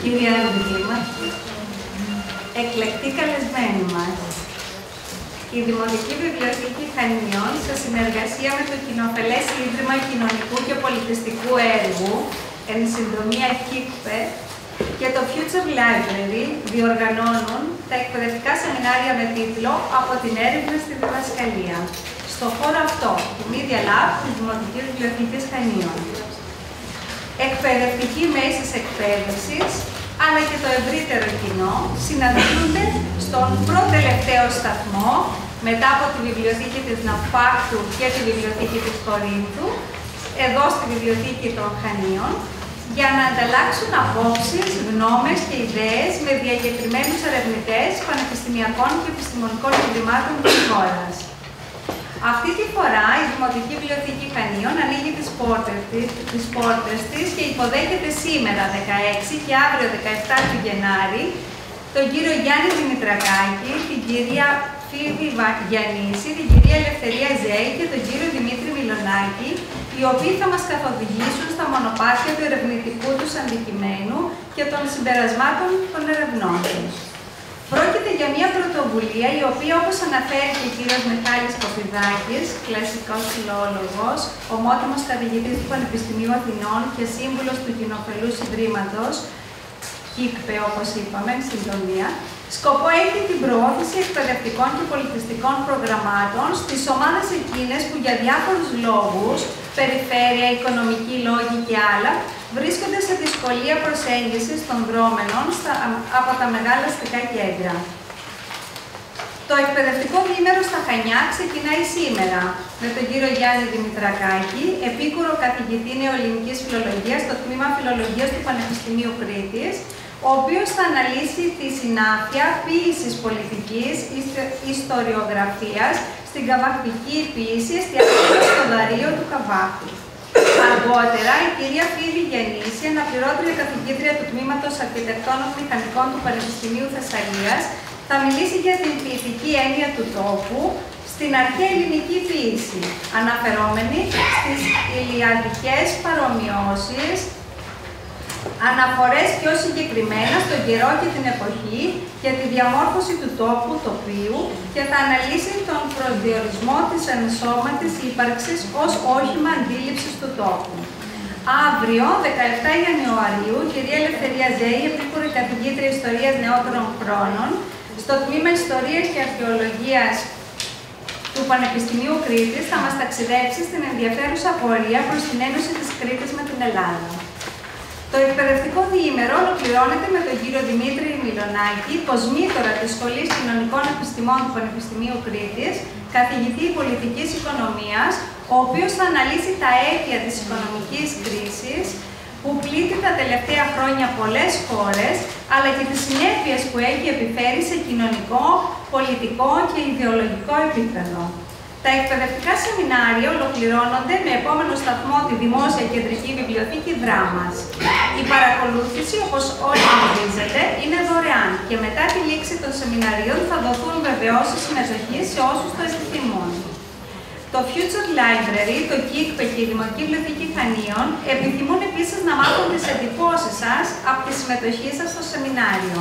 κυρία Δήμαρχη, εκλεκτοί καλεσμένοι μας, η Δημοτική Βιβλιοθήκη Χανίων, σε συνεργασία με το Κοινοφελές Ίδρυμα Κοινωνικού και Πολιτιστικού Έργου, εν συντομία ΚΙΚΠΕ, και το Future Library διοργανώνουν τα εκπαιδευτικά σεμινάρια με τίτλο «Από την έρευνα στη διδασκαλία» στο χώρο αυτό, του Media Lab της Δημοτικής Βιβλιοθήκης Χανίων. Εκπαιδευτικοί μέσης εκπαίδευσης, αλλά και το ευρύτερο κοινό, συναντιούνται στον προτελευταίο σταθμό, μετά από τη Βιβλιοθήκη της Ναυπάκτου και τη Βιβλιοθήκη της Κορίνθου, εδώ στη Βιβλιοθήκη των Χανίων, για να ανταλλάξουν απόψεις, γνώμες και ιδέες με διακεκριμένους ερευνητές πανεπιστημιακών και επιστημονικών ιδρυμάτων της χώρας. Αυτή τη φορά η Δημοτική Βιβλιοθήκη Χανίων ανοίγει τις πόρτες της και υποδέχεται σήμερα 16 και αύριο 17 του Γενάρη τον κύριο Γιάννη Δημητρακάκη, την κυρία Φίβη Γιαννήση, την κυρία Ελευθερία Ζέη και τον κύριο Δημήτρη Μιλονάκη, οι οποίοι θα μας καθοδηγήσουν στα μονοπάτια του ερευνητικού τους αντικειμένου και των συμπερασμάτων των ερευνών τους. Πρόκειται για μια πρωτοβουλία η οποία, όπως αναφέρει και ο κύριος Μιχάλης Κοπηδάκης, κλασικός φιλόλογος, ομότιμος καθηγητής του Πανεπιστημίου Αθηνών και σύμβουλος του Κοινοφελούς Ιδρύματος, ΚΙΚΠΕ, όπως είπαμε, εν συντομία, σκοπό έχει την προώθηση εκπαιδευτικών και πολιτιστικών προγραμμάτων στις ομάδες εκείνες που για διάφορους λόγους, περιφέρεια, οικονομικοί λόγοι και άλλα, βρίσκονται σε δυσκολία προσέγγισης των δρόμενων από τα μεγάλα αστικά κέντρα. Το εκπαιδευτικό διήμερο στα Χανιά ξεκινάει σήμερα με τον κύριο Γιάννη Δημητρακάκη, επίκουρο καθηγητή νεοελληνικής φιλολογίας στο τμήμα Φιλολογίας του Πανεπιστημίου Κρήτης, ο οποίος θα αναλύσει τη συνάφεια ποίησης πολιτικής ιστοριογραφίας στην καβαχτική ποίηση, εστιάζοντας στο δαρείο του Καβάχτου. Αργότερα, η κυρία Φίβη Γιαννήση, αναπληρώτρια καθηγήτρια του Τμήματος Αρχιτεκτόνων Μηχανικών του Πανεπιστημίου Θεσσαλίας, θα μιλήσει για την ποιητική έννοια του τόπου στην αρχαία ελληνική ποίηση, αναφερόμενη στις ηλιαδικές παρομοιώσεις, αναφορές πιο συγκεκριμένα στον καιρό και την εποχή και τη διαμόρφωση του τόπου, τοπίου και θα αναλύσει τον προσδιορισμό της ενσώματης ύπαρξης ως όχημα αντίληψης του τόπου. Αύριο, 17 Ιανουαρίου, η κυρία Ελευθερία Ζέη, επίκουρη καθηγήτρια Ιστορίας Νεότερων Χρόνων, στο τμήμα Ιστορίας και Αρχαιολογίας του Πανεπιστημίου Κρήτης, θα μας ταξιδέψει στην ενδιαφέρουσα πορεία προς την Ένωση της Κρήτης με την Ελλάδα. Το εκπαιδευτικό διήμερο ολοκληρώνεται με τον κύριο Δημήτρη Μιλονάκη, κοσμήτορα της Σχολής Κοινωνικών Επιστημών του Πανεπιστημίου Κρήτης, καθηγητή πολιτικής οικονομίας, ο οποίος θα αναλύσει τα αίτια της οικονομικής κρίσης που πλήττει τα τελευταία χρόνια πολλές χώρες, αλλά και τις συνέπειες που έχει επιφέρει σε κοινωνικό, πολιτικό και ιδεολογικό επίπεδο. Τα εκπαιδευτικά σεμινάρια ολοκληρώνονται με επόμενο σταθμό τη Δημόσια Κεντρική Βιβλιοθήκη Δράμας. Η παρακολούθηση, όπως όλοι γνωρίζετε, είναι δωρεάν και μετά τη λήξη των σεμιναρίων θα δοθούν βεβαιώσεις συμμετοχής σε όσους το επιθυμούν. Το Future Library, το ΚΙΚΠΕ και η Δημοτική Βιβλιοθήκη Χανίων επιθυμούν επίσης να μάθουν τις εντυπώσεις σας από τη συμμετοχή σας στο σεμινάριο.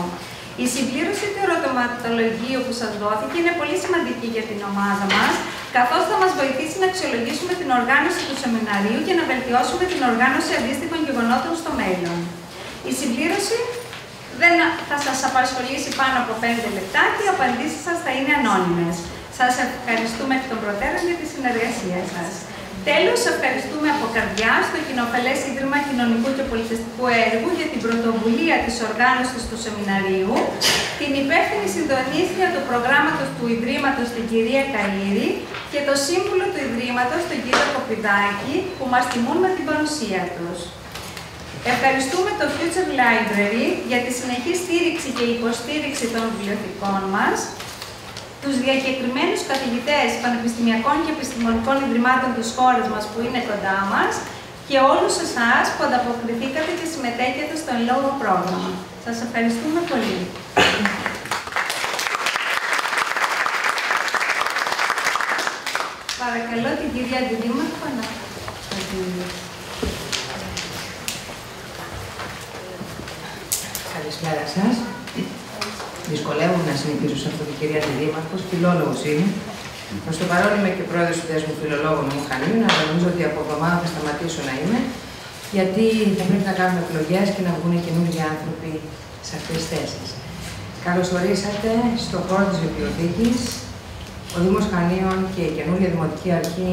Η συμπλήρωση του ερωτηματολογίου που σας δόθηκε είναι πολύ σημαντική για την ομάδα μας, καθώς θα μας βοηθήσει να αξιολογήσουμε την οργάνωση του σεμιναρίου και να βελτιώσουμε την οργάνωση αντίστοιχων γεγονότων στο μέλλον. Η συμπλήρωση δεν θα σας απασχολήσει πάνω από 5 λεπτά και οι απαντήσεις σας θα είναι ανώνυμες. Σας ευχαριστούμε εκ των προτέρων για τη συνεργασία σας. Τέλος, ευχαριστούμε από καρδιά στο Κοινοφελές Ίδρυμα Κοινωνικού και Πολιτιστικού Έργου για την πρωτοβουλία της οργάνωσης του σεμιναρίου, την υπεύθυνη συντονίστρια του προγράμματος του Ιδρύματος, την κυρία Καΐρη, και το σύμβουλο του Ιδρύματος, τον κύριο Κοπηδάκη, που μας τιμούν με την παρουσία τους. Ευχαριστούμε το Future Library για τη συνεχή στήριξη και υποστήριξη των βιβλιοθηκών μας, τους διακεκριμένους καθηγητές πανεπιστημιακών και επιστημονικών ιδρυμάτων της χώρας μας που είναι κοντά μας και όλους εσάς που ανταποκριθήκατε και συμμετέχετε στο εν λόγω πρόγραμμα. Σας ευχαριστούμε πολύ. Παρακαλώ την κυρία Αντιδήμαρχο να Καλησπέρα σας. Δυσκολεύομαι να συνεχίσω σε αυτό την κυρία τη Δήμαρχος, φιλόλογος είναι. Προς το παρόν είμαι και πρόεδρος του Δέσμου Φιλολόγων μου Χανίων, αλλά νομίζω ότι από εβδομάδα θα σταματήσω να είμαι, γιατί θα πρέπει να κάνουμε εκλογές και να βγουν καινούργιοι άνθρωποι σε αυτές τις θέσεις. Καλώς ορίσατε στο χώρο της βιβλιοθήκης. Ο Δήμος Χανίων και η καινούργια Δημοτική Αρχή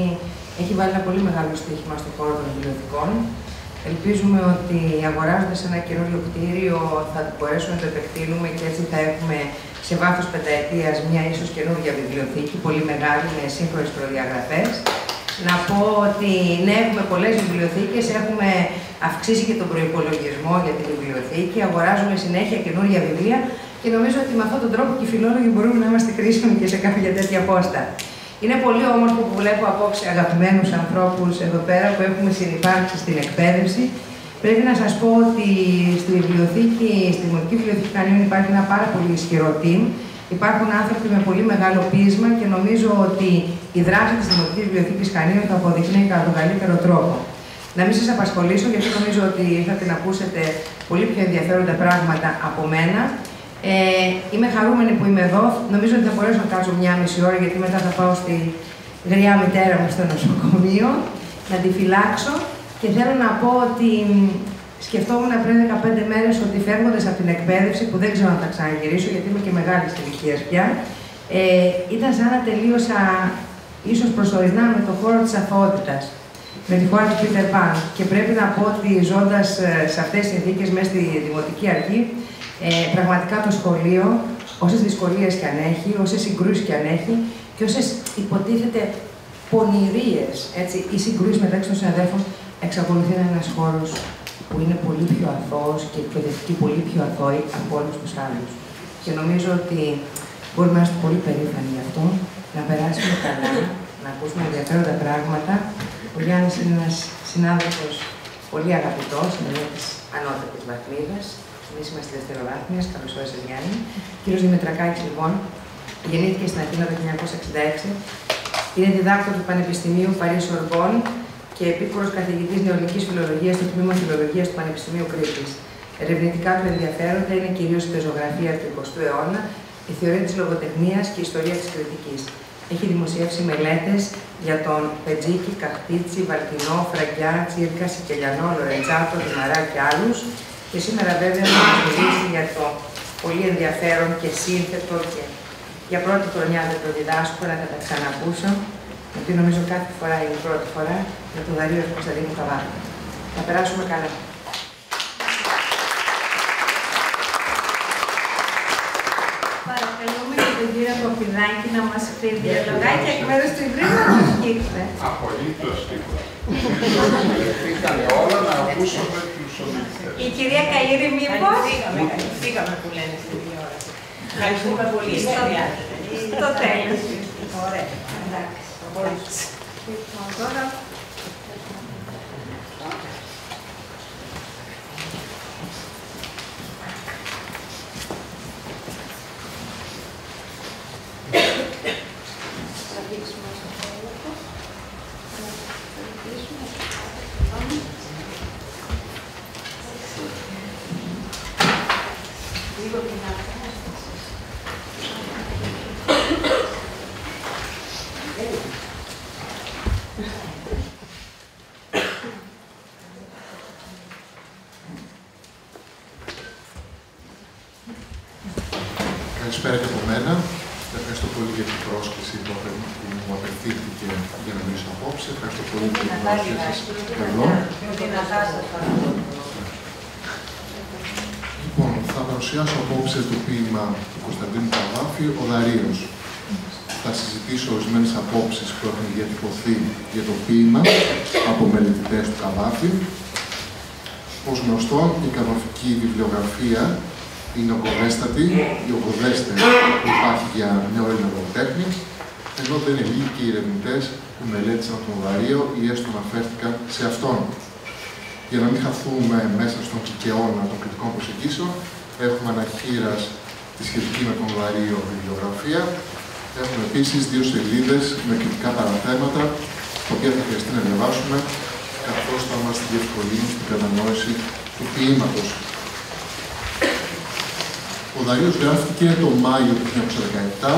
έχει βάλει ένα πολύ μεγάλο στοίχημα στον χώρο των βιβλιοθηκών. Ελπίζουμε ότι αγοράζοντας ένα καινούριο κτίριο θα μπορέσουμε να το επεκτείνουμε και έτσι θα έχουμε σε βάθος πενταετίας μια ίσως καινούργια βιβλιοθήκη, πολύ μεγάλη, με σύγχρονες προδιαγραφές. Να πω ότι ναι, έχουμε πολλές βιβλιοθήκες, έχουμε αυξήσει και τον προϋπολογισμό για τη βιβλιοθήκη, αγοράζουμε συνέχεια καινούργια βιβλία και νομίζω ότι με αυτόν τον τρόπο και οι φιλόλογοι μπορούμε να είμαστε χρήσιμοι και σε κάποια τέτοια πόστα. Είναι πολύ όμορφο που βλέπω απόψε αγαπημένους ανθρώπους εδώ πέρα που έχουμε συνυπάρξει στην εκπαίδευση. Πρέπει να σας πω ότι στη βιβλιοθήκη, στη Δημοτική Βιβλιοθήκη Χανίων υπάρχει ένα πάρα πολύ ισχυρό team. Υπάρχουν άνθρωποι με πολύ μεγάλο πείσμα και νομίζω ότι η δράση της Δημοτικής Βιβλιοθήκης Χανίων θα αποδεικνύει κατά τον καλύτερο τρόπο. Να μην σας απασχολήσω, γιατί νομίζω ότι ήρθατε να ακούσετε πολύ πιο ενδιαφέροντα πράγματα από μένα. Είμαι χαρούμενη που είμαι εδώ. Νομίζω ότι θα μπορέσω να κάτσω 1,5 ώρα, γιατί μετά θα πάω στη γριά μητέρα μου στο νοσοκομείο, να τη φυλάξω. Και θέλω να πω ότι σκεφτόμουν πριν 15 μέρες ότι φεύγοντας από την εκπαίδευση, που δεν ξέρω αν θα ξαναγυρίσω, γιατί είμαι και μεγάλη ηλικία πια, ήταν σαν να τελείωσα ίσως προσωρινά με το χώρο της αθωότητας, με τη χώρα του Πίτερ Παν. Και πρέπει να πω ότι ζώντας σε αυτές τις συνθήκες μέσα στη Δημοτική Αρχή, πραγματικά το σχολείο, όσες δυσκολίες και αν έχει, όσες συγκρούσεις και αν έχει και όσες υποτίθεται πονηρίες ή συγκρούσεις μεταξύ των συναδέλφων, εξακολουθεί να είναι ένας χώρος που είναι πολύ πιο αθώος και εκπαιδευτικοί πολύ πιο αθώοι από όλους τους άλλους. Και νομίζω ότι μπορούμε να είμαστε πολύ περήφανοι γι' αυτό, να περάσουμε καλά, να ακούσουμε ενδιαφέροντα πράγματα. Ο Γιάννης είναι ένας συνάδελφος πολύ αγαπητός, είναι της ανώτατης βαθμίδας. Εμείς είμαστε δευτεροβάθμιας, καλώς όρισες Γιάννη. Ο κύριος Δημητρακάκης, λοιπόν, γεννήθηκε στην Αθήνα το 1966. Είναι διδάκτορ του Πανεπιστημίου Παρί Σορμπόν και επίκουρος καθηγητής νεοελληνικής φιλολογίας στο Τμήμα Φιλολογίας του Πανεπιστημίου Κρήτης. Ερευνητικά του ενδιαφέροντα είναι κυρίως η πεζογραφία του 20ου αιώνα, η θεωρία της λογοτεχνίας και η ιστορία της κριτικής. Έχει δημοσιεύσει μελέτες για τον Πετζίκη, Καχτίτσι, Βαλκινό, Φραγκιά, Τσίρκα, Σικελιανό, Λορεντζάτο, Δημαρά και άλλους. Και σήμερα βέβαια θα μας μιλήσει για το πολύ ενδιαφέρον και σύνθετο και για πρώτη χρονιά δεν το διδάσκω, αλλά θα τα ξανακούσω, γιατί νομίζω κάθε φορά είναι η πρώτη φορά, με τον Δαρείο Κωνσταντίνου Καβάκη. Θα περάσουμε καλά. Παρακαλούμε και τον κύριο Κοπηδάκη να μας πει διαλογάκι εκ μέρους του Ιδρύματος Κίρθε. Απολύτως τίποτα. Ήρθανε όλα να ακούσουμε τους ομιλητές. Η κυρία Καΐρη μήπως? Φύγαμε που λένε στην τηλεόραση. Ευχαριστούμε πολύ. Στο τέλος. Ωραία. Εντάξει. Τώρα... Καλησπέρα και από μένα. Ευχαριστώ πολύ για την πρόσκληση που μου απευθύνθηκε για να μιλήσω απόψε. Ευχαριστώ πολύ για την πρόσκληση σας εδώ. Λοιπόν, θα παρουσιάσω απόψε το ποίημα του Κωνσταντίνου Καβάφη, «Ο Δαρείος». Θα συζητήσω ορισμένες απόψεις που έχουν διατυπωθεί για το ποίημα από μελετητές του Καβάφη. Ως γνωστό, η καβαφική βιβλιογραφία είναι ογκοδέστατη, η ογκοδέστερη που υπάρχει για νεοέλληνα λογοτέχνη, ενώ δεν είναι λίγοι και οι ερευνητές που μελέτησαν τον Δαρείο ή έστω αναφέρθηκαν σε αυτόν. Για να μην χαθούμε μέσα στον κικαιώνα των κριτικών προσεγγίσεων, έχουμε αναχείρας τη σχετική με τον Δαρείο βιβλιογραφία. Έχουμε επίσης 2 σελίδες με κριτικά παραθέματα, τα οποία θα χρειαστεί να διαβάσουμε, καθώς θα μας διευκολύνουν στην κατανόηση του ποίηματος. Ο Δαρίος γράφτηκε το Μάιο του 1917.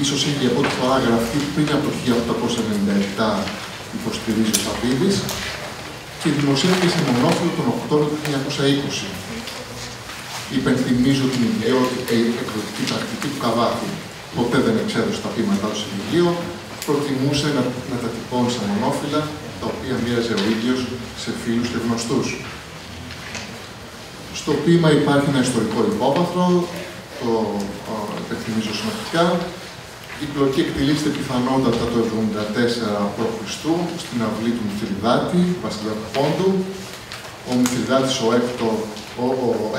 Ίσως είχε για πρώτη φορά γραφτεί πριν από το 1897, υποστηρίζει ο Σαββίδης, και δημοσιεύτηκε σε μονόφυλλο τον Οκτώβριο του 1920. Υπενθυμίζω την ιδιότητα εκδοτική πρακτική του Καβάφη. Ποτέ δεν εξέδωσε τα ποίηματά του σε βιβλίο, προτιμούσε να τα τυπώνει στα μονόφυλλα, τα οποία μοίραζε ο ίδιος σε φίλους και γνωστούς. Στο ποίημα υπάρχει ένα ιστορικό υπόβαθρο, το υπενθυμίζω σημαντικά. Η πλοκή εκτελήσεται πιθανότατα το 74 π.Χ. στην αυλή του Μηθριδάτη, βασιλιά του Πόντου. Ο Μηθριδάτης ο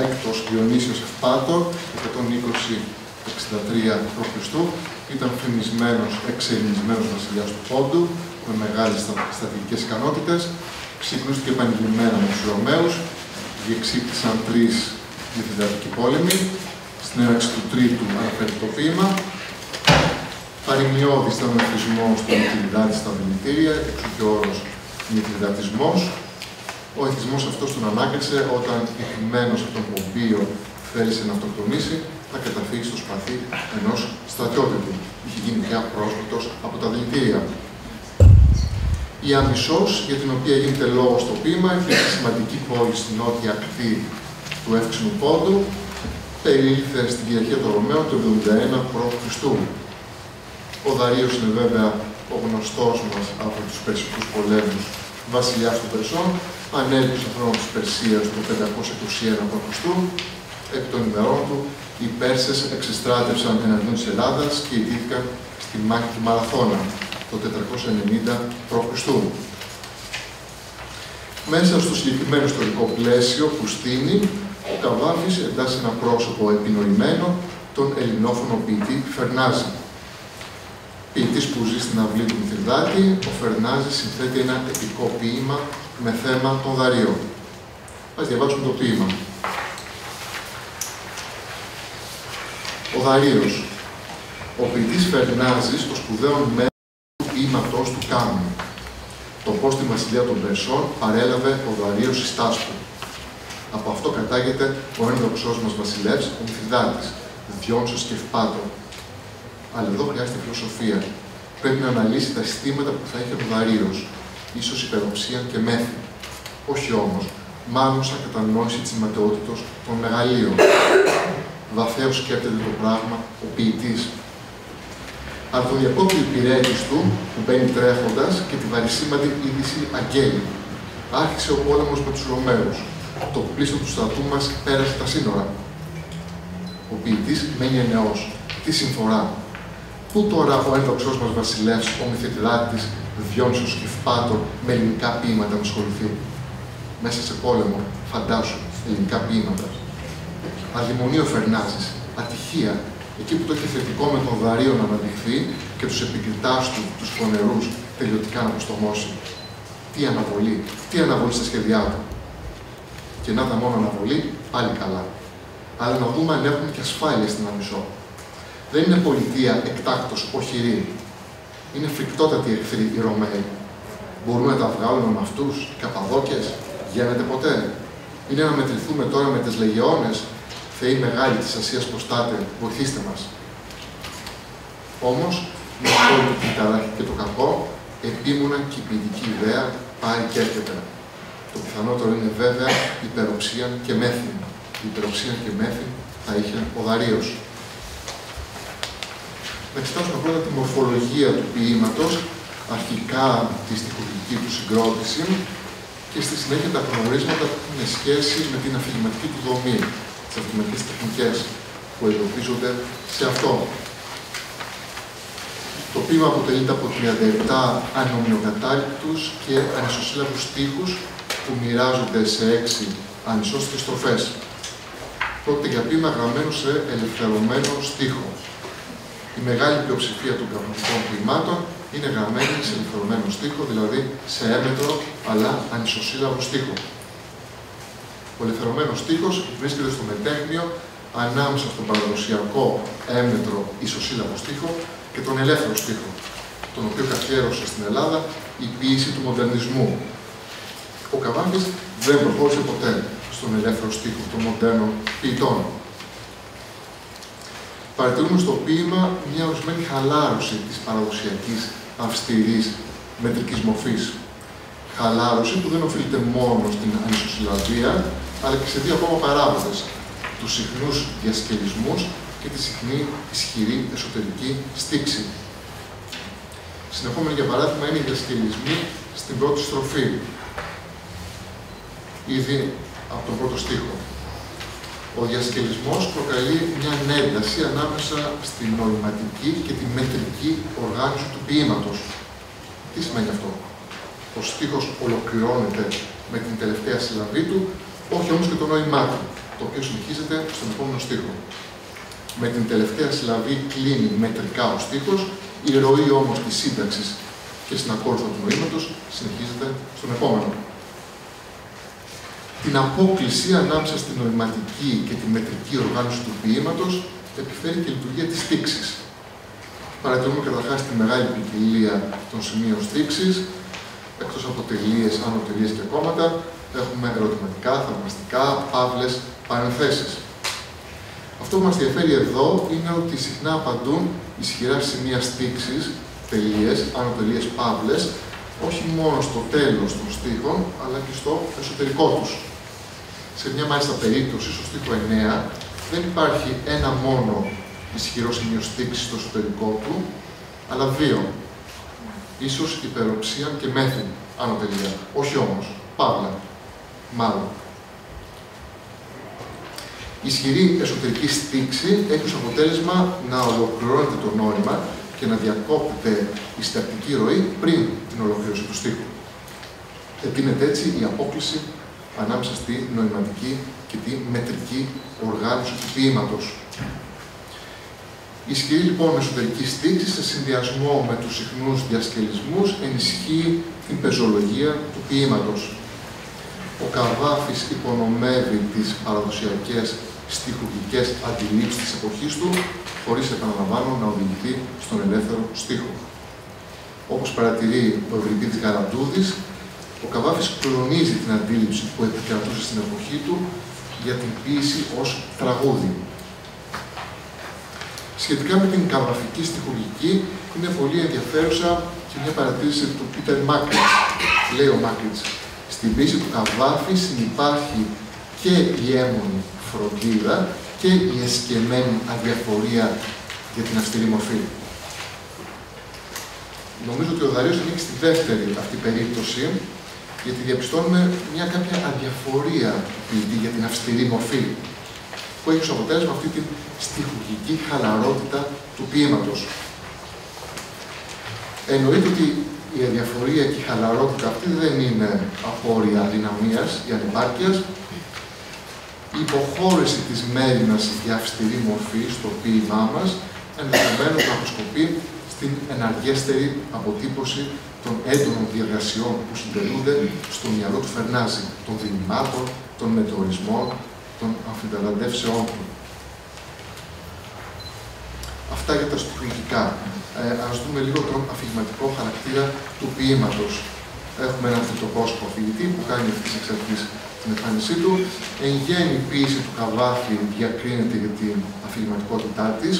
έκτος Διονύσιος Ευπάτορ, 120-63 π.Χ. ήταν φημισμένος, εξελινισμένος βασιλιάς του Πόντου, με μεγάλες στρατηγικές ικανότητες. Συγκρούστηκε επανειλημμένα με τους Ρωμαίους, διεξήχθησαν 3 μηθριδατικοί πόλεμοι. Στην έναρξη του τρίτου αναφέρεται το ποίημα. Παροιμιώδης ήταν ο εθισμός του Μηθριδάτη στα δηλητήρια, εξού και ο όρος Μηθριδατισμός. Ο εθισμός αυτός τον ανάγκασε όταν ηθημένος από τον Πομπίο θέλησε να αυτοκτονήσει, να καταφύγει στο σπαθί ενός στρατιώτη του. Είχε γίνει πια πρόσκλητος από τα δηλητήρια. Η Αμισός, για την οποία γίνεται λόγο στο ποίημα, υπήρχε σημαντική πόλη στην νότια ακτή του εύξηνου Πόντου, περιήλθε στην κυριαρχία των Ρωμαίων το 71 π.Χ. Ο Δαρίος είναι βέβαια ο γνωστός μας από τους Περσικούς πολέμους βασιλιάς των Περσών, ανέλθει στον χρόνο της Περσίας το 521 π.Χ. Επί των ημερών του, οι Πέρσες εξεστράτευσαν εναντίον της Ελλάδας και ιτήθηκαν στη μάχη του Μαραθώνα το 490 π.Χ. Μέσα στο συγκεκριμένο ιστορικό πλαίσιο που στείνει, ο Καβάφης εντάσσει ένα πρόσωπο επινοημένο, τον ελληνόφωνο ποιητή Φερνάζη. Ποιητής που ζει στην αυλή του Μηθριδάτη, ο Φερνάζης συνθέτει ένα επικό ποίημα με θέμα τον Δαριό. Ας διαβάσουμε το ποίημα. Ο Δαρίος. Ο ποιητής Φερνάζης το σπουδαίο μέρος του ποίηματος του κάνει. Το πώς στη βασιλεία των Περσών παρέλαβε ο Δαρίος εις τάσκου. Από αυτό κατάγεται ο ένδοξός μας βασιλεύς, ο Μηθριδάτης, Διόνυσος και Ευπάτορ. Αλλά εδώ χρειάζεται φιλοσοφία. Πρέπει να αναλύσει τα συστήματα που θα είχε ο Δαρίος, ίσως υπεροψία και μέθη. Όχι όμως, μάλλον σαν κατανόηση της ματαιότητος των μεγαλείων. Βαθέως σκέπτεται το πράγμα ο ποιητής. Αλλά τον διακόπτει ο υπηρέτης του, που μπαίνει τρέχοντας, και τη βαρισίμαντη είδηση αγγέλει. Άρχισε ο πόλεμος με τους Ρωμαίους. Το πλήσιο του στρατού μας πέρασε τα σύνορα. Ο ποιητής μένει ενεός. Τι συμφορά. Πού τώρα ο ένδοξός μας βασιλεύς, ο Μηθριδάτης, Διόνυσος και Ευπάτορ, με ελληνικά ποίηματα να ασχοληθεί. Μέσα σε πόλεμο, φαντάσου, ελληνικά ποίηματα. Αδειμονεί ο Φερνάζης, ατυχία, εκεί που το είχε θετικό με τον Δαρίο να αναδειχθεί και τους επικριτάς του, τους φωνερούς, τελειωτικά να αποστομώσει. Τι αναβολή στα σχέδιά του. Και να τα μόνο αναβολή, πάλι καλά. Αλλά να δούμε αν έχουμε και ασφάλεια στην Αμισό. Δεν είναι πολιτεία εκτάκτος οχυρή. Είναι φρικτότατοι εχθροί οι Ρωμαίοι. Μπορούμε να τα βγάλουμε με αυτούς, οι Καπαδόκες. Γίνεται ποτέ. Είναι να μετρηθούμε τώρα με τις Λεγεώνες. Θεοί μεγάλοι της Ασίας προστάτε, βοηθήστε μας. Όμως, με όλη την ταράχη και το κακό, επίμουνα και η ποιητική ιδέα πάρει και έρχεται. Το πιθανότερο είναι βέβαια υπεροψία και μέθη. Η υπεροψία και μέθη θα είχε ο Δαρίος. Να εξετάσουμε πρώτα τη μορφολογία του ποίηματος, αρχικά τη στιχουργική του συγκρότηση και στη συνέχεια τα γνωρίσματα που έχουν σχέση με την αφηγηματική του δομή, τις αφηγηματικές τεχνικές που εντοπίζονται σε αυτό. Το ποίημα αποτελείται από 37 ανομοιοκατάληκτους και ανισοσύλλαβους στίχους που μοιράζονται σε 6 ανισόσυλλαβες στροφές. Πρόκειται για ποίημα γραμμένο σε ελευθερωμένο στίχο. Η μεγάλη πλειοψηφία των κανονικών ποιμάτων είναι γραμμένη σε ελευθερωμένο στίχο, δηλαδή σε έμετρο αλλά ανισοσύλλαβο στίχο. Ο ελευθερωμένος στίχος βρίσκεται στο μετέχμιο ανάμεσα στον παραδοσιακό έμετρο ισοσύλλαβο στίχο και τον ελεύθερο στίχο, τον οποίο καθιέρωσε στην Ελλάδα η ποίηση του μοντερνισμού. Ο Καβάφης δεν προχώρησε ποτέ στον ελεύθερο στίχο των μοντέρνων ποιητών. Παρατηρούμε στο ποίημα μια ορισμένη χαλάρωση της παραδοσιακής, αυστηρής, μετρικής μορφής. Χαλάρωση που δεν οφείλεται μόνο στην ανισοσυλλαβία, αλλά και σε δύο ακόμα παράγοντες, τους συχνούς διασκελισμούς και τη συχνή ισχυρή εσωτερική στίξη. Συνεχόμενοι, για παράδειγμα, είναι οι διασκελισμοί στην πρώτη στροφή, ήδη από τον πρώτο στίχο. Ο διασκελισμός προκαλεί μια ένταση ανάμεσα στην νοηματική και τη μετρική οργάνωση του ποίηματος. Τι σημαίνει αυτό? Ο στίχος ολοκληρώνεται με την τελευταία συλλαβή του, όχι όμως και το νόημά του, το οποίο συνεχίζεται στον επόμενο στίχο. Με την τελευταία συλλαβή κλείνει μετρικά ο στίχος, η ροή όμως της σύνταξης και συνακόλουθα του νοήματος συνεχίζεται στον επόμενο. Την απόκλιση ανάμεσα στην νοηματική και τη μετρική οργάνωση του ποίηματος επιφέρει και η λειτουργία της στίξης. Παρατηρούμε καταρχάς τη μεγάλη ποικιλία των σημείων στίξης, εκτός από τελείες, άνω τελείες και κόμματα, έχουμε ερωτηματικά, θαυμαστικά, παύλες, παρενθέσεις. Αυτό που μας ενδιαφέρει εδώ είναι ότι συχνά απαντούν ισχυρά σημεία στίξης, τελείες, άνω τελείες, παύλες, όχι μόνο στο τέλος των στίχων, αλλά και στο εσωτερικό τους. Σε μια μάλιστα περίπτωση, στο στίχο 9, δεν υπάρχει ένα μόνο ισχυρό σημείο στίξης στο εσωτερικό του, αλλά δύο. Ίσως υπεροψίαν και μέθην, άνω τελεία. Όχι όμως, παύλα, μάλλον. Η ισχυρή εσωτερική στίξη έχει ως αποτέλεσμα να ολοκληρώνεται το νόημα και να διακόπτεται η συντακτική ροή πριν την ολοκλήρωση του στίχου. Εντείνεται έτσι η απόκλιση ανάμεσα στη νοηματική και τη μετρική οργάνωση του ποίηματος. Η ισχυρή λοιπόν εσωτερική στίξη σε συνδυασμό με τους συχνούς διασκελισμούς ενισχύει την πεζολογία του ποίηματος. Ο Καβάφης υπονομεύει τις παραδοσιακές στιχουργικές αντιλήψεις της εποχής του, χωρίς, επαναλαμβάνω, να οδηγηθεί στον ελεύθερο στίχο. Όπως παρατηρεί ο Ευρυπίδης Γαραντούδης, ο Καβάφης κλονίζει την αντίληψη που επικρατούσε στην εποχή του για την ποίηση ως τραγούδι. Σχετικά με την καβαφική στιχουργική, είναι πολύ ενδιαφέρουσα και μια παρατήρηση του Πίτερ Μάκριτς. Λέει ο Μάκριτς, στην ποίηση του Καβάφη συνυπάρχει και η έμμονη φροντίδα και η εσκεμμένη αδιαφορία για την αυστηρή μορφή. Νομίζω ότι ο Δαρείος ανήκει στη δεύτερη αυτή περίπτωση, γιατί διαπιστώνουμε μια κάποια αδιαφορία του ποιητή για την αυστηρή μορφή, που έχει ως αποτέλεσμα αυτή την στιχουργική χαλαρότητα του ποίηματος. Εννοείται ότι η αδιαφορία και η χαλαρότητα αυτή δεν είναι απόρρια αδυναμίας ή ανεπάρκειας. Η υποχώρηση της μέριμνας για αυστηρή μορφή στο ποίημά μας ενδεχομένως να αποσκοπεί στην εναργέστερη αποτύπωση των έντονων διεργασιών που συντελούνται στο μυαλό του Φερνάζη, των διλημμάτων, των μετεωρισμών, των αμφιταλαντεύσεών του. Αυτά για τα στιχουργικά. Ας δούμε λίγο τον αφηγηματικό χαρακτήρα του ποίηματος. Έχουμε έναν τριτοπρόσωπο αφηγητή που κάνει ευθύς εξ αρχής την εμφάνισή του. Εν γέννη, η ποίηση του Καβάφη διακρίνεται για την αφηγηματικότητά της.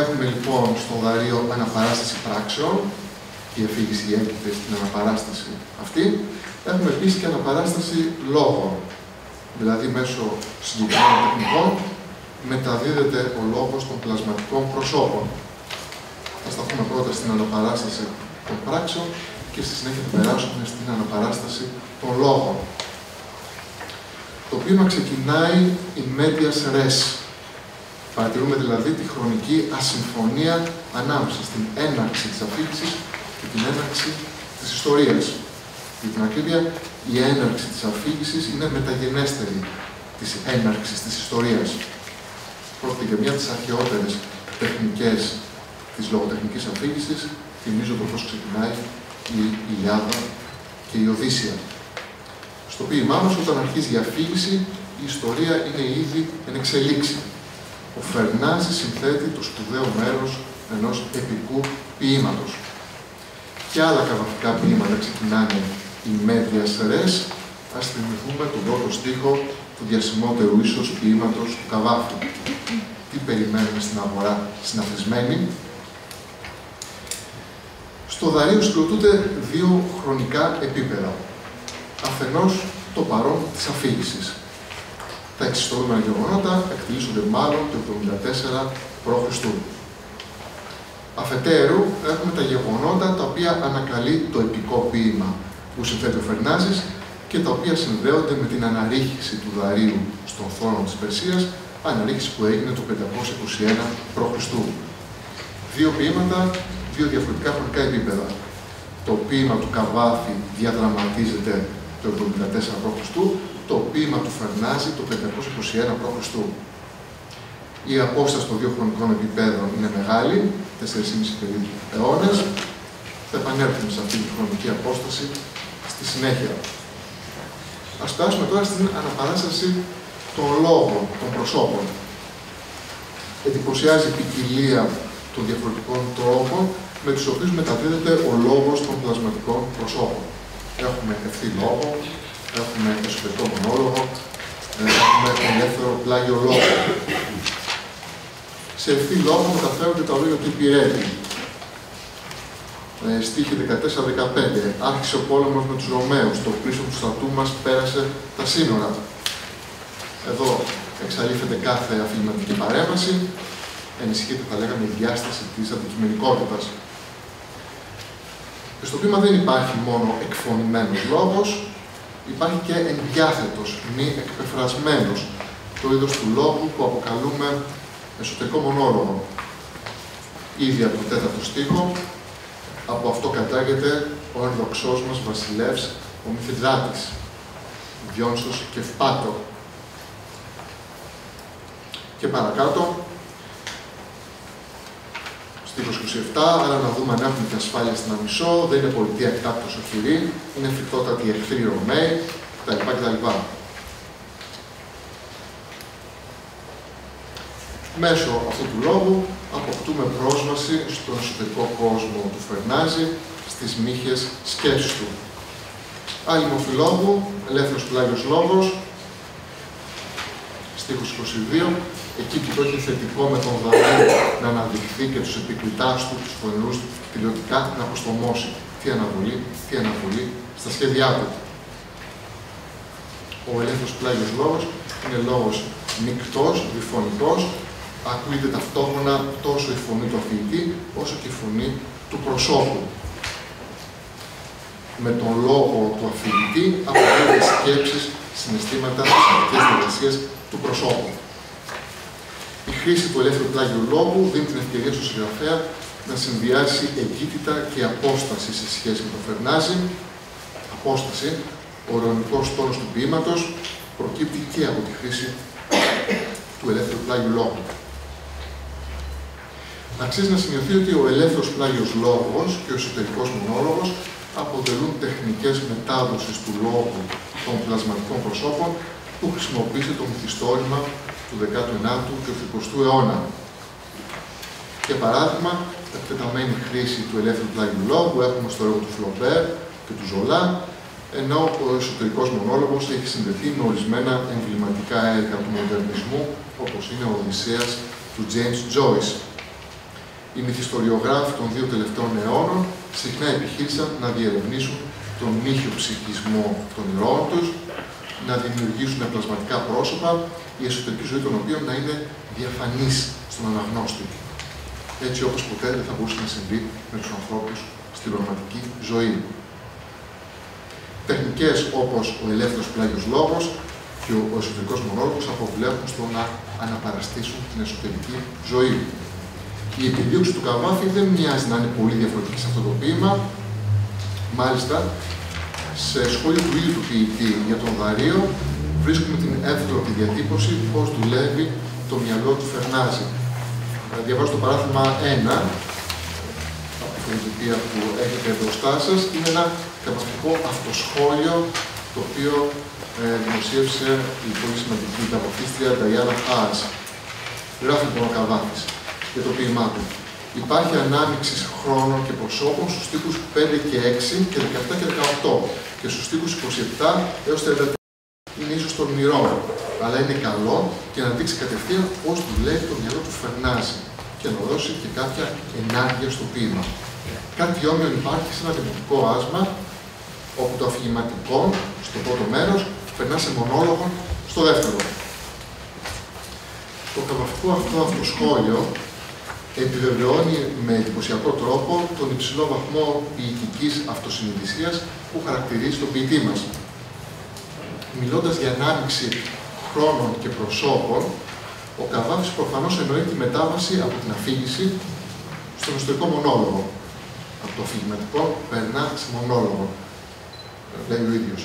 Έχουμε λοιπόν στο Δαρείο αναπαράσταση πράξεων, και η αφήγηση έγκυται στην αναπαράσταση αυτή. Έχουμε επίσης και αναπαράσταση λόγων, δηλαδή μέσω συγκεκριμένων τεχνικών μεταδίδεται ο λόγος των πλασματικών προσώπων. Θα σταθούμε πρώτα στην αναπαράσταση των πράξεων και στη συνέχεια θα περάσουμε στην αναπαράσταση των λόγων. Το ποίημα ξεκινάει in medias res. Παρατηρούμε δηλαδή τη χρονική ασυμφωνία ανάμεσα στην έναρξη της αφήγησης και την έναρξη της ιστορίας. Για την ακρίβεια, η έναρξη της αφήγησης είναι μεταγενέστερη της έναρξης της ιστορίας. Πρόκειται για μια από τις αρχαιότερες τεχνικές της λογοτεχνικής αφήγησης. Θυμίζω το πώς ξεκινάει η Ιλιάδα και η Οδύσσεια. Στο ποίημά μας, όταν αρχίζει η αφήγηση, η ιστορία είναι ήδη εν εξελίξη. Ο Φερνάζη συνθέτει το σπουδαίο μέρος ενός επικού ποίηματος. Και άλλα καβαφικά ποίηματα ξεκινάνε in medias res, ας θυμηθούμε τον πρώτο στίχο του διασημότερου ίσως ποίηματος του Καβάφη. Τι περιμένουμε στην αγορά συναθισμένη? Στο Δαρείο συγκροτούνται δύο χρονικά επίπεδα. Αφενός το παρόν της αφήγησης. Τα εξιστορούμενα γεγονότα εκτελήσονται μάλλον το 74 π.Χ. Αφετέρου, έχουμε τα γεγονότα τα οποία ανακαλεί το επικό ποίημα που συνθέτει ο Φερνάζης και τα οποία συνδέονται με την αναρρίχηση του Δαρείου στον θρόνο της Περσίας, αναρρίχηση που έγινε το 521 π.Χ. Δύο ποίηματα, δύο διαφορετικά χρονικά επίπεδα. Το ποίημα του Καβάφη διαδραματίζεται το 74 π.Χ., το ποίημα του Φερνάζη το 521 π.Χ. Η απόσταση των δύο χρονικών επιπέδων είναι μεγάλη, 4,5 περίπου αιώνες. Θα επανέλθουμε σε αυτή τη χρονική απόσταση στη συνέχεια. Ας περάσουμε τώρα στην αναπαράσταση των λόγων, των προσώπων. Εντυπωσιάζει η ποικιλία των διαφορετικών τρόπων με τους οποίους μεταδίδεται ο λόγος των πλασματικών προσώπων. Έχουμε ευθύ λόγο, έχουμε εσωτερικό μονόλογο, έχουμε ελεύθερο πλάγιο λόγο. Σε ευθύ λόγο μεταφέρονται τα λόγια του υπηρέτη. Στίχη 14-15. Άρχισε ο πόλεμος με τους Ρωμαίους. Το πλήσιο του στρατού μας πέρασε τα σύνορα. Εδώ εξαλείφεται κάθε αφηγηματική παρέμβαση. Ενισχύεται, θα λέγαμε, η διάσταση της αντικειμενικότητας. Και στο ποίημα δεν υπάρχει μόνο εκφωνημένος λόγος, υπάρχει και ενδιάθετος, μη εκπεφρασμένος, το είδος του λόγου που αποκαλούμε εσωτερικό μονόλογο. Ήδη από το 4ο στίχο, από αυτό κατάγεται ο ενδοξός μας βασιλεύς, ο Μηθριδάτης, Διόνυσος και Ευπάτο. Και παρακάτω, στίχος 27, άρα να δούμε αν έχουμε και ασφάλεια στην Αμισό, δεν είναι πολιτεία εκτάκτως οχυρή, είναι φρικτότατοι εχθροί Ρωμαίοι, κτλ. Μέσω αυτού του λόγου αποκτούμε πρόσβαση στον εσωτερικό κόσμο του Φερνάζη, στις μύχες σκέψεις του. Άλλη μορφή λόγου, ελεύθερος πλάγιος λόγος, στίχος 22, εκεί που το έχει θετικό με τον Δαρείο να αναδειχθεί και τους επικριτάς του, τους φωνηρούς του, τηλεοπτικά να αποστομώσει. Τι αναβολή στα σχέδιά του. Ο ελεύθερος πλάγιος λόγος είναι λόγος μεικτός, διφωνικός, ακούγεται ταυτόχρονα τόσο η φωνή του αφηγητή, όσο και η φωνή του προσώπου. Με τον λόγο του αφηγητή αποδίδονται σκέψεις, συναισθήματα, ψυχικές διαδικασίες του προσώπου. Η χρήση του ελεύθερου πλάγιου λόγου δίνει την ευκαιρία στον συγγραφέα να συνδυάσει εγκύτητα και απόσταση σε σχέση με το Φερνάζη. Απόσταση, ο ειρωνικός τόνος του ποίηματος, προκύπτει και από τη χρήση του ελεύθερου πλάγιου λόγου. Αξίζει να σημειωθεί ότι ο ελεύθερος πλάγιος λόγος και ο εσωτερικός μονόλογος αποτελούν τεχνικές μετάδοσης του λόγου των πλασματικών προσώπων που χρησιμοποίησε το μυθιστόρημα του 19ου και του 20ου αιώνα. Για παράδειγμα, εκτεταμένη χρήση του ελεύθερου πλάγιου λόγου έχουμε στο έργο του Φλομπέρ και του Ζολά, ενώ ο εσωτερικός μονόλογος έχει συνδεθεί με ορισμένα εμβληματικά έργα του μοντερνισμού, όπως είναι ο Οδυσσέας του James Joyce. Οι μυθιστοριογράφοι των δύο τελευταίων αιώνων συχνά επιχείρησαν να διερευνήσουν τον νύχιο ψυχισμό των ηρώων τους, να δημιουργήσουν πλασματικά πρόσωπα, η εσωτερική ζωή των οποίων να είναι διαφανής στον αναγνώστη. Έτσι όπως ποτέ δεν θα μπορούσε να συμβεί με τους ανθρώπους στην πραγματική ζωή. Τεχνικές όπως ο ελεύθερος πλάγιος λόγος και ο εσωτερικός μονόλογος αποβλέπουν στο να αναπαραστήσουν την εσωτερική ζωή. Η επιδίωξη του Καβάφη δεν μοιάζει να είναι πολύ διαφορετική σε αυτό το ποίημα. Μάλιστα, σε σχόλιο του ίδιου του ποιητή για τον Δαρείο, βρίσκουμε την εύκολη διατύπωση πώς δουλεύει το μυαλό του Φερνάζη. Διαβάζω το παράθεμα 1, από την ειδικία που έχετε μπροστά σας. Είναι ένα καταπληκτικό αυτοσχόλιο το οποίο δημοσίευσε η πολύ σημαντική μεταποφύστρια Νταϊάννα Χάρς. Γράφει λοιπόν ο Καβάφης για το ποίημά του. Υπάρχει ανάμειξη χρόνων και προσώπων στους στίχους 5 και 6 και 17 και 18. και στους στίχους 27 έως 33. Είναι ίσως τολμηρό, αλλά είναι καλό και να δείξει κατευθείαν πώς δουλεύει το μυαλό του Φερνάζη και να δώσει και κάποια ενάργεια στο ποίημα. Κάτι όμοιο υπάρχει σε ένα δημοτικό άσμα, όπου το αφηγηματικό, στο πρώτο μέρος, περνά σε μονόλογο στο δεύτερο. Το καβαφικό αυτό αυτοσχόλιο επιβεβαιώνει με εντυπωσιακό τρόπο τον υψηλό βαθμό ποιητικής αυτοσυνειδησίας που χαρακτηρίζει τον ποιητή μας. Μιλώντας για ανάμειξη χρόνων και προσώπων, ο Καβάφης προφανώς εννοεί τη μετάβαση από την αφήγηση στον ιστορικό μονόλογο. Από το αφηγηματικό περνά σε μονόλογο, λέει ο ίδιος.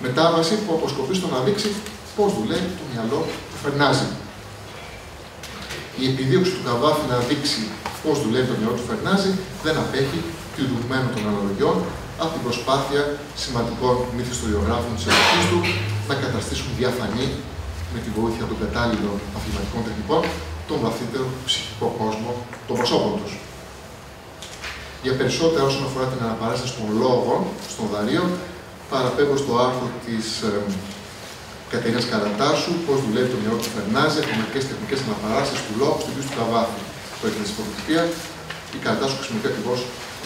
Μετάβαση που αποσκοπεί στο να δείξει πώς δουλεύει το μυαλό του Φερνάζη. Η επιδίωξη του Καβάφη να δείξει πώς δουλεύει το μυαλό του Φερνάζη δεν απέχει του ιδρυμένου των αναλογιών από την προσπάθεια σημαντικών μυθιστοριογράφων της εποχής του να καταστήσουν διαφανή, με τη βοήθεια των κατάλληλων αφηγηματικών τεχνικών, τον βαθύτερο ψυχικό κόσμο των προσώπων τους. Για περισσότερα όσον αφορά την αναπαράσταση των λόγων στον Δαρείο, παραπέμπω στο άρθρο της Κατερίνας Καρατάσου, πώς δουλεύει το μυαλό του Φερνάζη, από μερικές τεχνικές αναπαράστασης του λόγου στην πίστη του Καβάφη. Το έχει στη φωτογραφία. Η Καρατάσου χρησιμοποιεί ακριβώς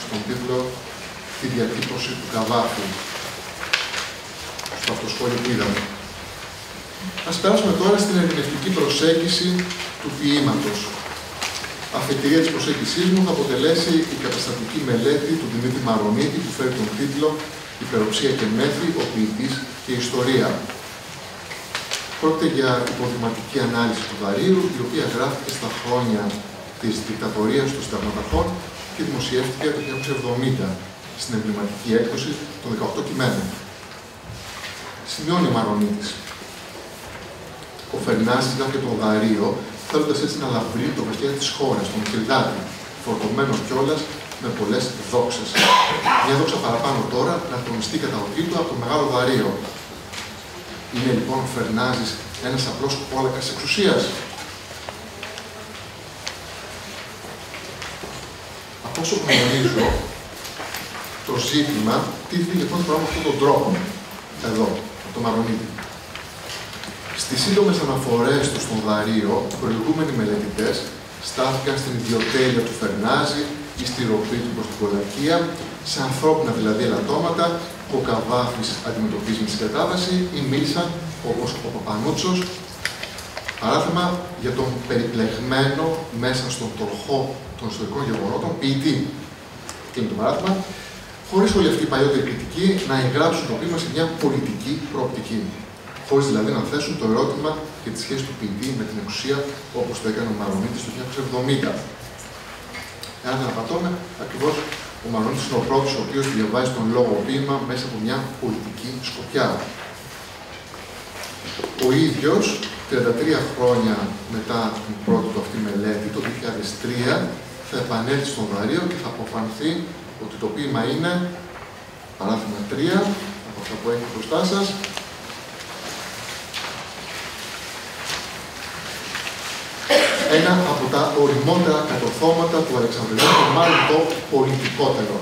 στον τίτλο τη διατύπωση του Καβάφη. Στο αυτοσχόλιο που είδαμε. Ας περάσουμε τώρα στην ερμηνευτική προσέγγιση του ποίηματος. Αφετηρία της προσέγγισής μου θα αποτελέσει η καταστατική μελέτη του Δημήτρη Μαρονίτη που φέρει τον τίτλο «Υπεροψία και μέθη, ο ποιητής και η ιστορία». Πρόκειται για υποδηματική ανάλυση του Δαρείου, η οποία γράφηκε στα χρόνια της δικτατορίας των συνταγματαρχών και δημοσιεύτηκε το 1970 στην εμβληματική έκδοση των 18 κειμένων. Σημειώνει ο Μαρονίτης. Ο Φερνάζης και τον Δαρείο, θέλοντας έτσι να λαμπρύνει το βασιλιά της χώρας, τον Κιλδάτη, φορτωμένο κιόλας με πολλές δόξες. Μια δόξα παραπάνω τώρα να τονιστεί κατά του από τον μεγάλο Δαρείο. Είναι λοιπόν ο Φερνάζης ένας απλός κόλακας εξουσίας. Από όσο γνωρίζω, το ζήτημα τίθεται για πρώτη φορά με αυτόν τον τρόπο, εδώ, από το Μαρονίτη. Στις σύντομες αναφορές του στον Δαρείο, οι προηγούμενοι μελετητές στάθηκαν στην ιδιοτέλεια του Φερνάζη ή στη ροπή του προς την κολακία, σε ανθρώπινα δηλαδή ελαττώματα που ο Καβάφης αντιμετωπίζει με συγκατάβαση ή μίλησαν, όπως ο Παπανούτσος, παράδειγμα για τον περιπλεγμένο μέσα στον τροχό των ιστορικών γεγονότων ποιητή. Και είναι το παράδειγμα, χωρίς όλη αυτή η παλιότερη κριτική να εγγράψουν το ποίημα σε μια πολιτική προοπτική. Χωρίς δηλαδή να θέσουν το ερώτημα για τη σχέση του ποιητή με την εξουσία, όπως το έκανε ο Μαρονίτης το 1970. Εάν δεν απατώμε, ακριβώς ο Μαρονίτης είναι ο πρώτος ο οποίος διαβάζει τον λόγο ποίημα μέσα από μια πολιτική σκοπιά. Ο ίδιος, 33 χρόνια μετά την πρώτη του αυτή μελέτη, το 2003, θα επανέλθει στον Δαρείο και θα αποφανθεί ότι το ποίημα είναι, παράδειγμα 3, από αυτά που έχει μπροστά σας, ένα από τα οριμότερα κατορθώματα του Αλεξανδρινού και μάλλον το πολιτικότερο.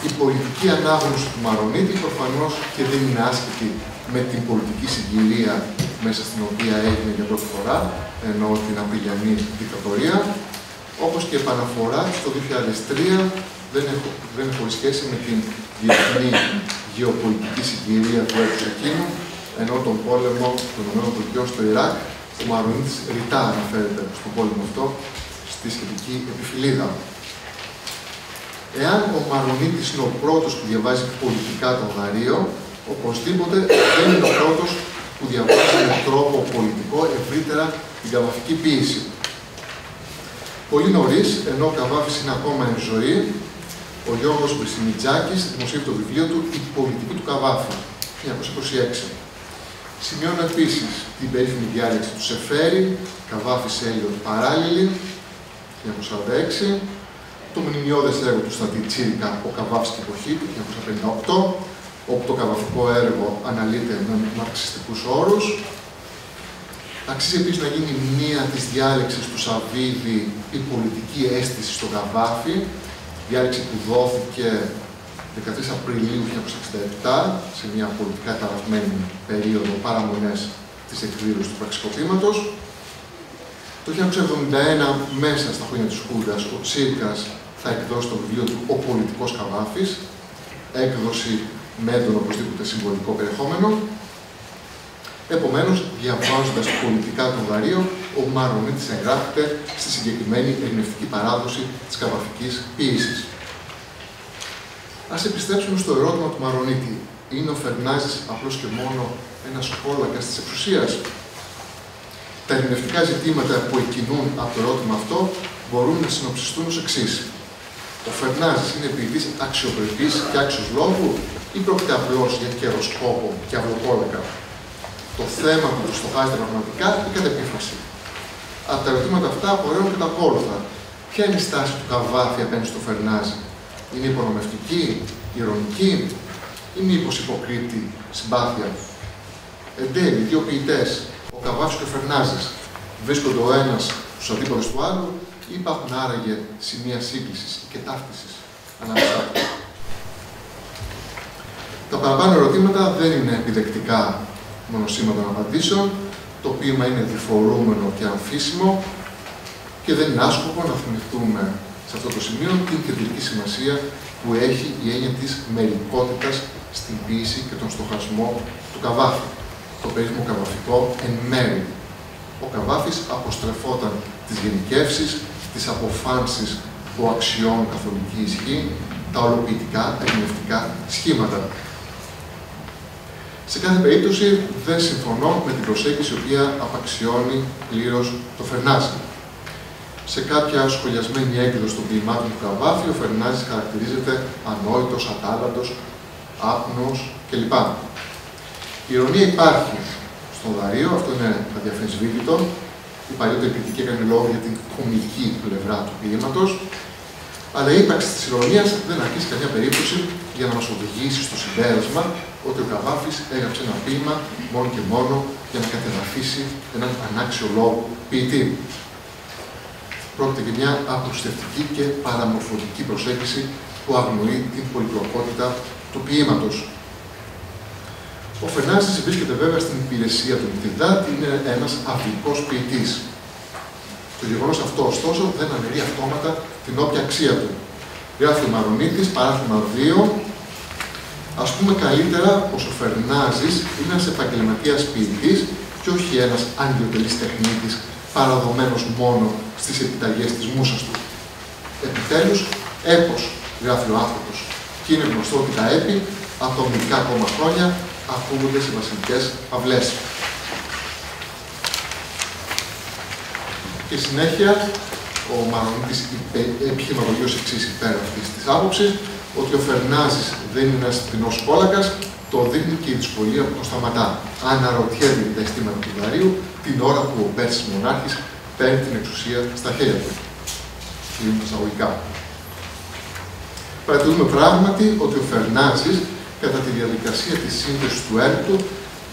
Η πολιτική ανάγνωση του Μαρονίτη προφανώς και δεν είναι άσχετη με την πολιτική συγκυρία μέσα στην οποία έγινε για πρώτη φορά, ενώ την απειλιανή δικτατορία, όπως και επαναφορά στο 2003 δεν έχει χωρίς σχέση με την διεθνή γεωπολιτική συγκυρία του έτους εκείνου, ενώ τον πόλεμο των ΗΠΑ στο Ιράκ, ο Μαρονίτης ρητά αναφέρεται στον πόλεμο αυτό στη σχετική επιφυλίδα. Εάν ο Μαρονίτης είναι ο πρώτος που διαβάζει πολιτικά τον Δαρείο, οπωσδήποτε δεν είναι ο πρώτος που διαβάζει με τρόπο πολιτικό ευρύτερα την καβαφική ποίηση. Πολύ νωρίς, ενώ ο Καβάφης είναι ακόμα εν ζωή, ο Γιώργος Βρυσιμιτζάκης δημοσίευε το βιβλίο του «Η πολιτική του Καβάφη», 1926. Σημειώνω επίσης την περίφημη διάλεξη του Σεφέρη, Καβάφης Έλιοτ παράλληλη, 1946, το μνημειώδες έργο του Στατή Τσίρικα, ο Καβάφης και η εποχή του, 1958, όπου το καβαφικό έργο αναλύεται με μαρξιστικούς όρους. Αξίζει επίσης να γίνει μνήα της διάλεξης του Σαββίδη «Η πολιτική αίσθηση στον Καβάφη», διάλεξη που δόθηκε 13 Απριλίου 1967, σε μια πολιτικά ταραγμένη περίοδο παραμονές της εκδήλωσης του πραξικοπήματος. Το 1971, μέσα στα χρόνια της Χούντας, ο Τσίρκας θα εκδώσει το βιβλίο του «Ο πολιτικός Καβάφης», έκδοση με έντονο οπωσδήποτε συμβολικό περιεχόμενο. Επομένως, διαβάζοντας πολιτικά τον Δαρείο, ο Μαρονίτης εγγράφεται στη συγκεκριμένη ερμηνευτική παράδοση της καβαφικής ποίησης. Ας επιστρέψουμε στο ερώτημα του Μαρονίτη. Είναι ο Φερνάζης απλώς και μόνο ένας κόλακας της εξουσίας? Τα ερμηνευτικά ζητήματα που εκκινούν από το ερώτημα αυτό μπορούν να συνοψιστούν ως εξής. Ο Φερνάζης είναι ποιητής αξιοπρεπής και άξιος λόγου ή πρόκειται απλώς για καιροσκόπο και αυλοκόλακα? Το θέμα που του στοχάζεται πραγματικά ή κατ' επίφαση? Από τα ερωτήματα αυτά απορρέουν και τα ακόλουθα. Ποια είναι η στάση του Καβάφη απέναντι στο Φερνάζη? Είναι υπονομευτική, ηρωνική ή μήπως υποκρύπτει συμπάθεια? Εν τέλει, δύο ποιητές, ο Καβάφης και ο Φερνάζης, βρίσκονται ο ένας στους αντίποδες του άλλου ή υπάρχουν άραγε σημεία σύγκλησης και ταύτισης ανάμεσά τους? Τα παραπάνω ερωτήματα δεν είναι επιδεκτικά μονοσήμαντων απαντήσεων. Το ποίημα είναι διφορούμενο και αμφίσιμο και δεν είναι άσκοπο να θυμηθούμε σε αυτό το σημείο την κεντρική σημασία που έχει η έννοια της μερικότητας στην ποίηση και τον στοχασμό του Καβάφη. Το περίφημο καβαφικό εν μέρη. Ο Καβάφης αποστρεφόταν τις γενικεύσεις, τις αποφάνσεις που αξιώνουν καθολική ισχύ, τα ολοποιητικά, ερμηνευτικά σχήματα. Σε κάθε περίπτωση δεν συμφωνώ με την προσέγγιση η οποία απαξιώνει πλήρως το Φερνάζη. Σε κάποια σχολιασμένη έκδοση των ποιημάτων του Καβάφη, ο Φερνάζης χαρακτηρίζεται ανόητος, ατάλλαντος, άπνος κλπ. Η ηρωνία υπάρχει στον Δαρείο, αυτό είναι αδιαφεσβήτητο. Η παλιότερη κριτική έκανε λόγο για την κομική πλευρά του ποιήματος, αλλά η ύπαρξη της ηρωνίας δεν αρκεί σε καμιά περίπτωση για να μας οδηγήσει στο συμπέρασμα ότι ο Καβάφης έγραψε ένα ποίημα μόνο και μόνο για να κατεδαφίσει έναν ανάξιο λόγο ποιητή. Πρόκειται για μια απλουστευτική και παραμορφωτική προσέγγιση που αγνοεί την πολυπλοκότητα του ποίηματος. Ο Φερνάζης βρίσκεται βέβαια στην υπηρεσία του Μithridaτη, είναι ένας αυλικός ποιητής. Το γεγονός αυτό, ωστόσο, δεν αναιρεί αυτόματα την όποια αξία του. Γράφει ο Μαρονίτης, παράθυμα 2, ας πούμε καλύτερα πως ο Φερνάζης είναι ένας επαγγελματίας ποιητής και όχι ένας αντιοτελής τεχνίτης, παραδομένος μόνο στις επιταγές της μούσας του. Επιτέλους, έπως, γράφει ο άνθρωπος, και είναι γνωστό ότι τα έπι, ατομικά ακόμα χρόνια, ακούγονται σε βασιλικές αυλές. Και συνέχεια, ο Μαρονίτης επιχειρηματολογεί ως εξής υπέρ αυτής της άποψης, ότι ο Φερνάζης δεν είναι ένας τεινός κόλακας, το δείχνει και η δυσκολία που τον σταματά. Αναρωτιέται για τα αισθήματα του Δαρείου την ώρα που ο Πέρσης μονάρχης παίρνει την εξουσία στα χέρια του. Κλείνουν εισαγωγικά. Παρατηρούμε πράγματι ότι ο Φερνάζης, κατά τη διαδικασία της σύνθεσης του έργου του,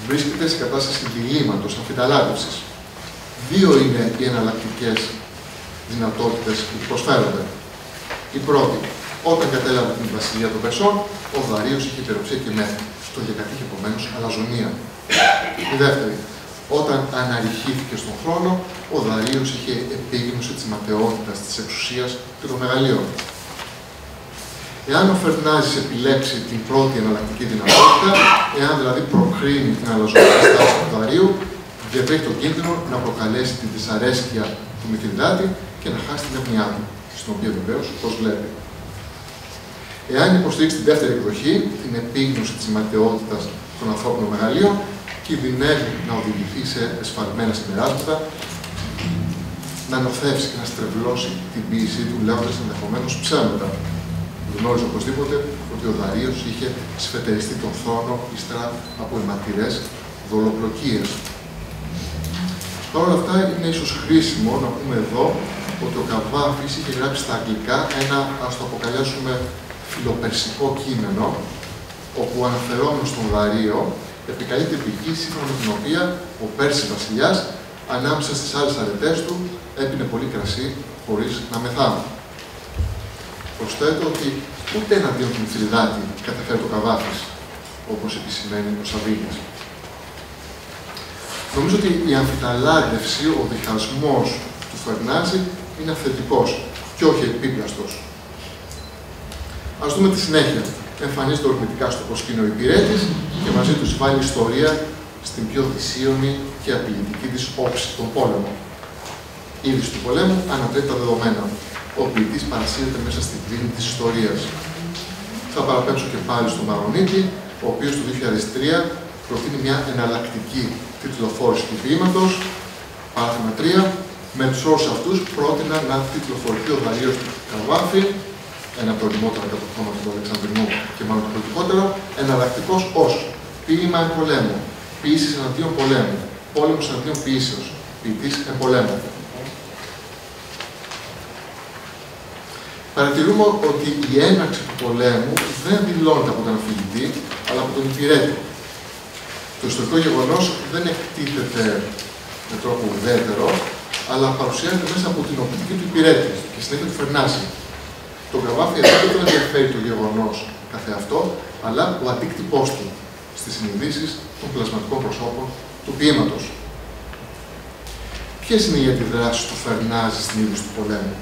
βρίσκεται σε κατάσταση διλήμματος, αμφιταλάτευσης. Δύο είναι οι εναλλακτικές δυνατότητες που προσφέρονται. Η πρώτη, όταν κατέλαβε την βασιλεία των Περσών, ο Δαρείος είχε υπεροψία και μέθη. Το διακατήχε επομένως αλαζονία. Η δεύτερη, όταν αναρριχήθηκε στον χρόνο, ο Δαρείος είχε επίγνωση της ματαιότητας της εξουσίας και των μεγαλείων. Εάν ο Φερνάζης επιλέξει την πρώτη εναλλακτική δυνατότητα, εάν δηλαδή προκρίνει την αλαζονική στάση του Δαρείου, διατρέχει τον κίνδυνο να προκαλέσει τη δυσαρέσκεια του Μηθριδάτη και να χάσει την εύνοιά του, στην οποία βεβαίως προσβλέπει. Εάν υποστηρίξει τη δεύτερη εκδοχή, την επίγνωση της ματαιότητας των ανθρώπινων μεγαλείων, κινδυνεύει να οδηγηθεί σε εσφαλμένα συμπεράσματα, να νοθεύσει και να στρεβλώσει την ποίησή του, λέγοντας ενδεχομένως ψέματα. Γνώριζε οπωσδήποτε ότι ο Δαρείος είχε σφετεριστεί τον θρόνο ύστερα από αιματηρές δολοπλοκίες. Παρ' όλα αυτά, είναι ίσως χρήσιμο να πούμε εδώ ότι ο Καβάφης είχε γράψει στα αγγλικά ένα, ας το αποκαλέσουμε, φιλοπερσικό κείμενο, όπου αναφερόμενος στον Δαρείο επικαλείται πηγή σύμφωνα με την οποία ο Πέρσης βασιλιάς, ανάμεσα στις άλλες αρετές του, έπινε πολύ κρασί χωρίς να μεθάνει. Προσθέτω ότι ούτε εναντίον του Μηθριδάτη καταφέρει το Καβάφης, όπως επισημαίνει ο Σαββίδης. Νομίζω ότι η αμφιταλάντευση, ο διχασμός του Φερνάζη είναι αυθεντικός και όχι επίπλαστος. Ας δούμε τη συνέχεια. Εμφανίζεται ορμητικά στο προσκήνιο ο υπηρέτης και μαζί του βάλει ιστορία στην πιο δυσίωνη και απειλητική της όψη, τον πόλεμο. Η είδηση του πολέμου ανατρέπει τα δεδομένα. Ο ποιητής παρασύρεται μέσα στην κρίνη της ιστορίας. Θα παραπέμψω και πάλι στον Μαρονίτη, ο οποίος το 2003 προτείνει μια εναλλακτική τιτλοφόρηση του ποίηματος, παράθεμα 3. Με τους όρους αυτούς πρότεινα να τιτλοφορηθεί ο Δαρίος του Καβάφη, ένα από τα οριμότερα κατοχώματα του Αλεξανδρινού και μάλλον το πολιτικότερο, εναλλακτικός ως ποίημα εν πολέμου, ποίησης εναντίον πολέμου, πόλεμος εναντίον ποιήσεως, ποιητής εν πολέμου. Παρατηρούμε ότι η έναρξη του πολέμου δεν δηλώνεται από τον αφηγητή, αλλά από τον υπηρέτη. Το ιστορικό γεγονός δεν εκτίθεται με τρόπο ουδέτερο, αλλά παρουσιάζεται μέσα από την οπτική του υπηρέτη και συνέχεια του Φερνάζη. Το Καβάφη δεν τον ενδιαφέρει το γεγονός καθεαυτό, αλλά ο αντίκτυπός του στις συνειδήσεις των πλασματικών προσώπων του ποίηματος. Ποιες είναι οι αντιδράσεις του Φερνάζη στην είδηση του πολέμου?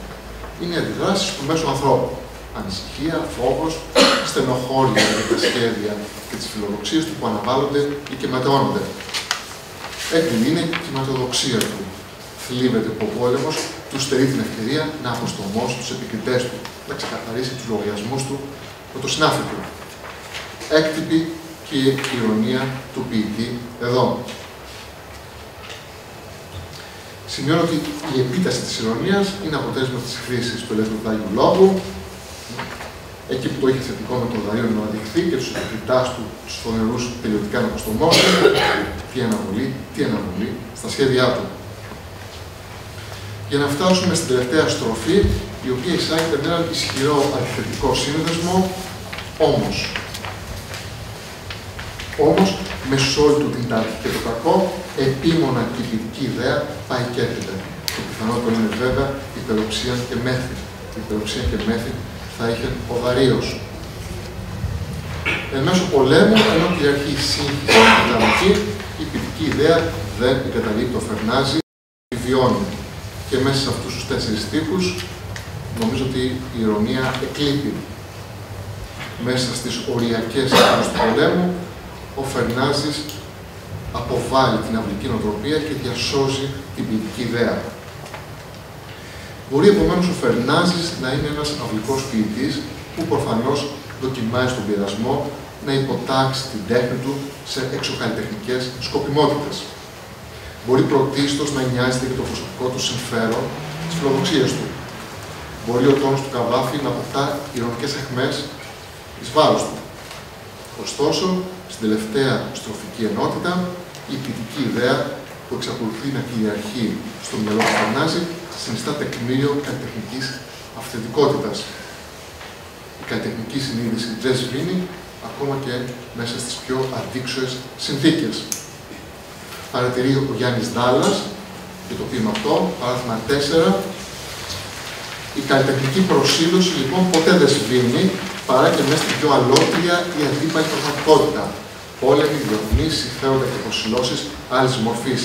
Είναι οι αντιδράσεις του μέσου ανθρώπου. Ανησυχία, φόβος, στενοχώρια για τα σχέδια και τις φιλοδοξίες του που αναβάλλονται ή και ματαιώνονται. Έκρινη είναι η ματαιοδοξία του. Θλίβεται που ο πόλεμος του στερεί την ευκαιρία να αποστομώσει τους επικριτές του, να ξεκαθαρίσει τους λογαριασμούς του με το συνάφι του. Έκτυπη και η ηρωνία του ποιητή εδώ. Σημειώνω ότι η επίταση της ηρωνίας είναι αποτέλεσμα της χρήσης του ελεύθερου πλάγιου λόγου. Εκεί που το είχε θετικό με τον Δαρείο να αναδειχθεί και τους επικριτάς του, τους φωνερούς τελειωτικά να αποστομώσει. Τι αναβολή στα σχέδιά του. Για να φτάσουμε στην τελευταία στροφή, η οποία εισάγεται με έναν ισχυρό αντιθετικό σύνδεσμο, όμως. Όμως, με όλη του την τάχη και το κακό, επίμονα και η ποιητική ιδέα πάει και έρχεται. Το πιθανότερο είναι βέβαια η υπεροψία και μέθη. Η υπεροψία και μέθη θα είχε ο Δαρείος. Εν μέσω πολέμου, ενώ κυριαρχεί η σύγχυση και η καταρροχή, η ποιητική ιδέα δεν εγκαταλείπει το Φερνάζη, τη βιώνει. Και μέσα σε αυτούς τους 4 στίχους, νομίζω ότι η ηρωνία εκλείπει. Μέσα στις οριακές αίθουσες του πολέμου, ο Φερνάζης αποβάλλει την αυλική νοοτροπία και διασώζει την ποιητική ιδέα. Μπορεί επομένως ο Φερνάζης να είναι ένας αυλικός ποιητής που προφανώς δοκιμάζει τον πειρασμό να υποτάξει την τέχνη του σε εξωκαλλιτεχνικές σκοπιμότητες. Μπορεί πρωτίστως να νοιάζεται για το προσωπικό του συμφέρον, τις φιλοδοξίες του. Μπορεί ο τόνος του Καβάφη να αποκτά ειρωνικές αιχμές εις βάρος του. Ωστόσο, στην τελευταία στροφική ενότητα, η ποιητική ιδέα που εξακολουθεί να κυριαρχεί στο μυαλό του Φερνάζη συνιστά τεκμήριο καλλιτεχνικής αυθεντικότητας. Η καλλιτεχνική συνείδηση δεν σβήνει ακόμα και μέσα στις πιο αδίξωες συνθήκες. Παρατηρεί ο Γιάννης Δάλλας για το ποίημα αυτό, παράθεμα 4. Η καλλιτεχνική προσήλωση λοιπόν ποτέ δεν σβήνει, παρά και μέσα στην πιο αλότρια ή αντίπαλη πραγματικότητα. Πόλεμοι, διωγμοί, συμφέροντα και προσηλώσεις άλλης μορφής.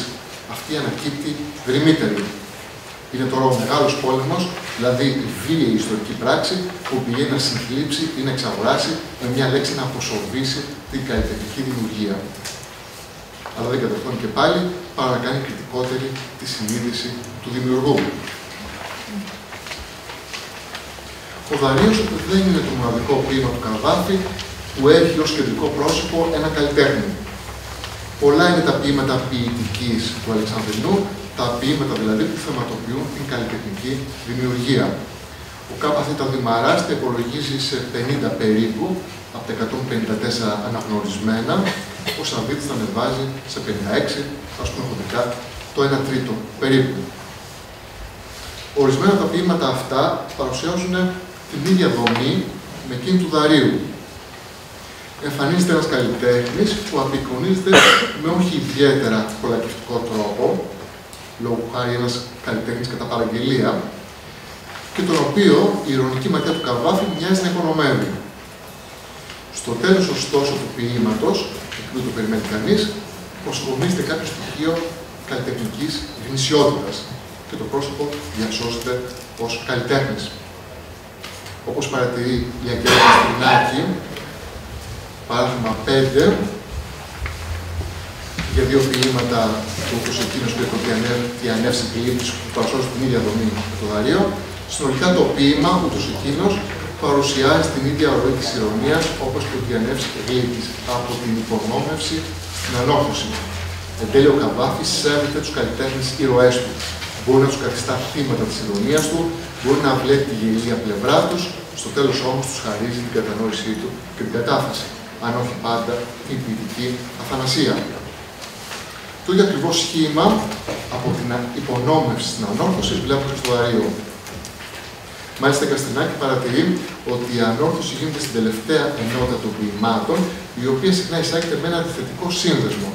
Αυτή ανακύπτει γρημύτερη. Είναι τώρα ο μεγάλος πόλεμος, δηλαδή η βίαιη ιστορική πράξη που πηγαίνει να συγχλείψει ή να εξαγοράσει με μια λέξη να αποσοβήσει την καλλιτεχνική δημιουργία. Αλλά δεν κατορθώνει και πάλι παρά να κάνει κριτικότερη τη συνείδηση του δημιουργού. Ο Δαρείος δεν είναι το μοναδικό ποίημα του Καβάφη που έχει ως κεντρικό πρόσωπο ένα καλλιτέχνη. Πολλά είναι τα ποίηματα ποιητικής του Αλεξανδρινού, τα ποίηματα δηλαδή που θεματοποιούν την καλλιτεχνική δημιουργία. Ο ΚΘ Δημαράς τα υπολογίζει σε 50 περίπου, από τα 154 αναγνωρισμένα, ο Σαββίδης τα ανεβάζει σε 56, ας πούμε χοντρικά, το 1 τρίτο περίπου. Ορισμένα τα ποίηματα αυτά παρουσιάζουν την ίδια δομή με εκείνη του Δαρείου. Εμφανίζεται ένας καλλιτέχνης που απεικονίζεται με όχι ιδιαίτερα κολακευτικό τρόπο, λόγω χάρη ένας καλλιτέχνης κατά παραγγελία, και και τον οποίο η ειρωνική ματιά του Καβάφη μοιάζει να υπονομεύει. Στο τέλος, ωστόσο, του ποίηματος, εκεί που το περιμένει κανείς, προσκομίζεται κάποιο στοιχείο καλλιτεχνικής γνησιότητας και το πρόσωπο διασώζεται ως καλλιτέχνης. Όπως παρατηρεί η Αγγέλα Καστρινάκη, παράδειγμα 5, για δύο ποίηματα του όπως εκείνος που έχει διανεύσει κλίπτης που παρουσιάζουν την ίδια δομή με το δαρείο, συνολικά το ποίημα, ούτως εκείνος, παρουσιάζει την ίδια ροή της ειρωνίας όπως και ο διανεύσει κλίπτης από την υπονόμευση στην ανόρθωση. Εν τέλει, ο Καβάφης σέβεται τους καλλιτέχνες ήρωές του. Μπορεί να τους καθιστά θύματα της ειρωνίας του, μπορεί να βλέπει τη γελία πλευρά τους, στο τέλος όμως τους χαρίζει την κατανόησή του και την κατάφαση, αν όχι πάντα την ποιητική αθανασία. Το ίδιο ακριβώς σχήμα από την υπονόμευση στην ανόρθωση βλέπουμε στο δαρείο. Μάλιστα, η Καστρινάκη παρατηρεί ότι η ανόρθωση γίνεται στην τελευταία ενότητα των ποιημάτων, η οποία συχνά εισάγεται με ένα αντιθετικό σύνδεσμο.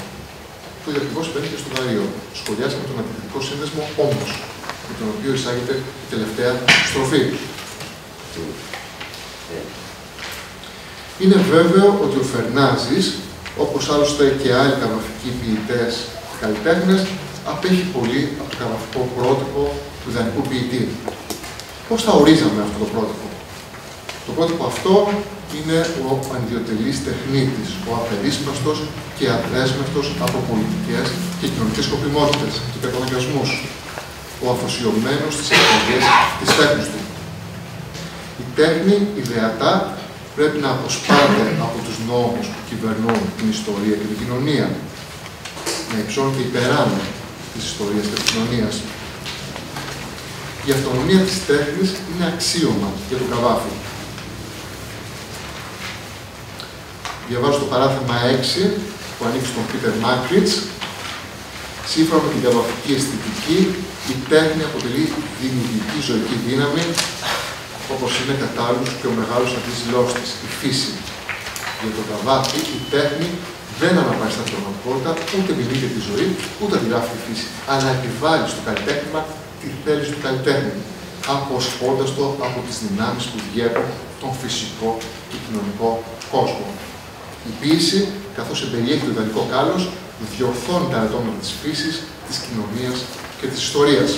Το ίδιο ακριβώς συμβαίνει και στο δαρείο. Σχολιάζει με τον αντιθετικό σύνδεσμο όμως, με τον οποίο εισάγεται η τελευταία στροφή. Είναι βέβαιο ότι ο Φερνάζης, όπως άλλωστε και άλλοι καβαφικοί ποιητές και καλλιτέχνες, απέχει πολύ από το καβαφικό πρότυπο του ιδανικού ποιητή. Πώς θα ορίζαμε αυτό το πρότυπο? Το πρότυπο αυτό είναι ο ανιδιοτελής τεχνίτης, ο απερίσπαστος και αδέσμευτος από πολιτικές και κοινωνικές σκοπιμότητες και καταναγκασμούς, ο αφοσιωμένος στις επιλογές της τέχνης του. Η τέχνη ιδεατά πρέπει να αποσπάται από τους νόμους που κυβερνούν την ιστορία και την κοινωνία, να υψώνεται υπεράνω της ιστορίας και της κοινωνίας. Η αυτονομία της τέχνης είναι αξίωμα για τον Καβάφη. Διαβάζω το παράθεμα 6 που ανήκει στον Πίτερ Μάκριτς. Σύμφωνα με την καβαφική αισθητική, η τέχνη αποτελεί δημιουργική ζωική δύναμη, όπως είναι κατάλληλος και ο μεγάλος αντίζηλός της, η φύση. Για τον Καβάφη, η τέχνη δεν αναπάει στα πραγματικότητα, ούτε μιλεί για τη ζωή, ούτε αντιγράφει τη φύση, αλλά επιβάλλει στο καλλιτέχνημα τη θέληση του καλλιτέχνη, αποσπώντας το από τις δυνάμεις που διέπουν τον φυσικό και κοινωνικό κόσμο. Η ποίηση, καθώς εμπεριέχει το ιδανικό κάλος, διορθώνει τα ρετώματα της φύσης, της κοινωνίας και της ιστορίας.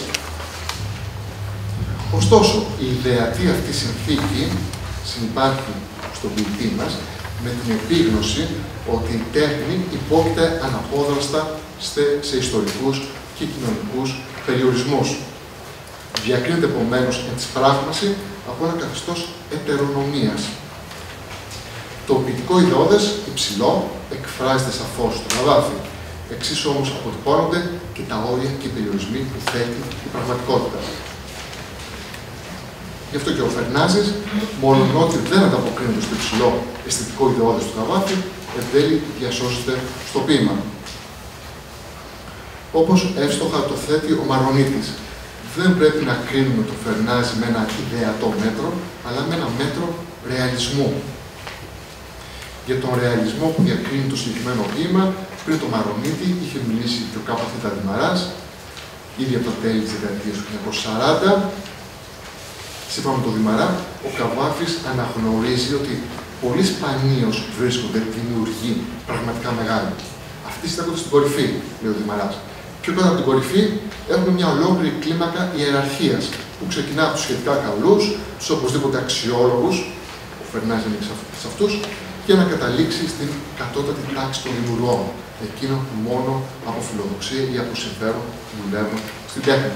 Ωστόσο, η ιδεατή αυτή συνθήκη συνυπάρχει στον ποιητή μας με την επίγνωση ότι η τέχνη υπόκειται αναπόδραστα σε ιστορικούς και κοινωνικούς περιορισμούς. Διακρίνεται επομένως εν της πράγμαση από ένα καθεστώς ετερονομίας. Το ποιητικό ιδεώδες, υψηλό, εκφράζεται σαφώς στο Καβάφη. Εξίσου όμως αποτυπώνονται και τα όρια και οι περιορισμοί που θέτει η πραγματικότητα. Γι' αυτό και ο Φερνάζης, μόλον ότι δεν ανταποκρίνεται στο υψηλό αισθητικό ιδεώδες του Καβάφη, εν τέλει διασώζεται στο ποίημα. Όπως εύστοχα το θέτει ο Μαρονίτης, δεν πρέπει να κρίνουμε το Φερνάζη με ένα ιδεατό μέτρο, αλλά με ένα μέτρο ρεαλισμού. Για τον ρεαλισμό που διακρίνει το συγκεκριμένο ποίημα, πριν το Μαρονίτη είχε μιλήσει και ο Κ.Θ. Δημαράς, ήδη από τα τέλη της δεκαετίας του 1940. Σύμφωνα με τον Δημαρά, ο Καβάφης αναγνωρίζει ότι πολύ σπανίως βρίσκονται δημιουργοί πραγματικά μεγάλοι. Αυτοί στέκονται στην κορυφή, λέει ο Δημαράς. Πιο κάτω από την κορυφή έχουμε μια ολόκληρη κλίμακα ιεραρχίας που ξεκινά από τους σχετικά καλούς, τους οπωσδήποτε αξιόλογους, ο Φερνάζης είναι σε αυτούς, και να καταλήξει στην κατώτατη τάξη των δημιουργών, εκείνων που μόνο από φιλοδοξία ή από συμφέρον δουλεύουν στην τέχνη.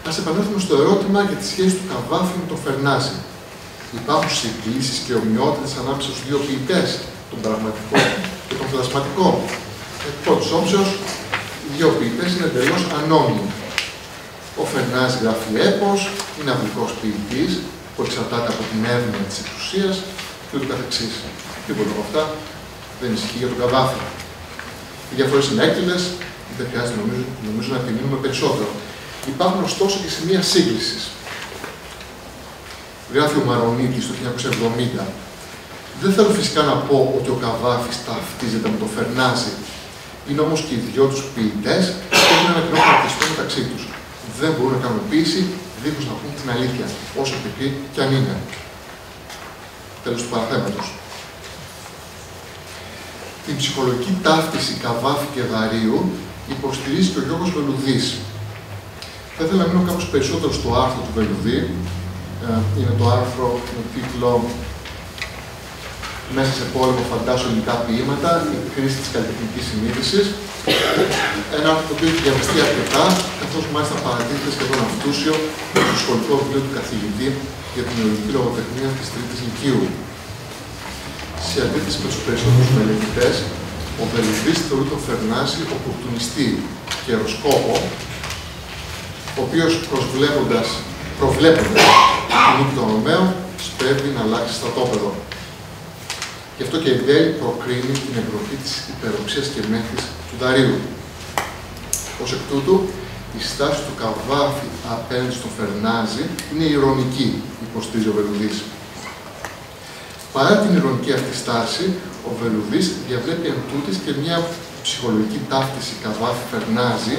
Ας επανέλθουμε στο ερώτημα για τη σχέση του Καβάφη με τον Φερνάζη. Υπάρχουν συγκλήσεις και ομοιότητες ανάμεσα στους δύο ποιητές, τον πραγματικό και τον πλασματικό. Εκ πρώτης όψεως, οι δύο ποιητές είναι εντελώς ανώνυμοι. Ο Φερνάζης γράφει έπος, είναι αυλικός ποιητής, που εξαρτάται από την έρευνα της εξουσίας και ούτω καθεξής. Τίποτα από αυτά δεν ισχύει για τον Καβάφη. Οι διαφορές είναι έκτιλες, δεν χρειάζεται νομίζω να επιμείνουμε περισσότερο. Υπάρχουν ωστόσο και σημεία σύγκλησης. Γράφει ο Μαρονίτης το 1970. Δεν θέλω φυσικά να πω ότι ο Καβάφης ταυτίζεται με τον Φερνάζη. Είναι όμως και οι δυο τους ποιητές που έχουν ένα κοινό χαρακτηριστικό μεταξύ τους. δεν μπορούν να κάνουν ποίηση δίχως να πούν την αλήθεια, όσο πικρή κι αν είναι. Τέλος του παραθέματος. Την ψυχολογική ταύτιση Καβάφη και Δαρείου υποστηρίζει και ο Γιώργος Βελουδής. Θα ήθελα να μείνω κάπως περισσότερο στο άρθρο του Βελουδή. Είναι το άρθρο με τίτλο «Μέσα σε πόλεμο φαντάσου ελληνικά ποίηματα, η κρίση της καλλιτεχνικής συνείδησης». Ένα άρθρο το οποίο έχει διαβαστεί αρκετά, καθώς μάλιστα παρατίθεται σχεδόν αυτούσιο στο σχολικό βιβλίο του καθηγητή για την νοητική λογοτεχνία της Τρίτης Λυκείου. Σε αντίθεση με τους περισσότερους μελετητές, ο Βελουδής θεωρεί τον Φερνάζη οπορτουνιστή και αεροσκόπο, ο οποίος προβλέποντας την νίκη των Ρωμαίων, σπέβδει να αλλάξει στρατόπεδο. Γι' αυτό και η Ντέλη προκρίνει την εκδοχή της υπεροψίας και μέθης του Δαρείου. Ως εκ τούτου, η στάση του Καβάφη απέναντι στον Φερνάζη είναι ειρωνική, υποστηρίζει ο Βελουδής. Παρά την ειρωνική αυτή στάση, ο Βελουδής διαβλέπει εν τούτης και μια ψυχολογική ταύτιση Καβάφη-Φερνάζη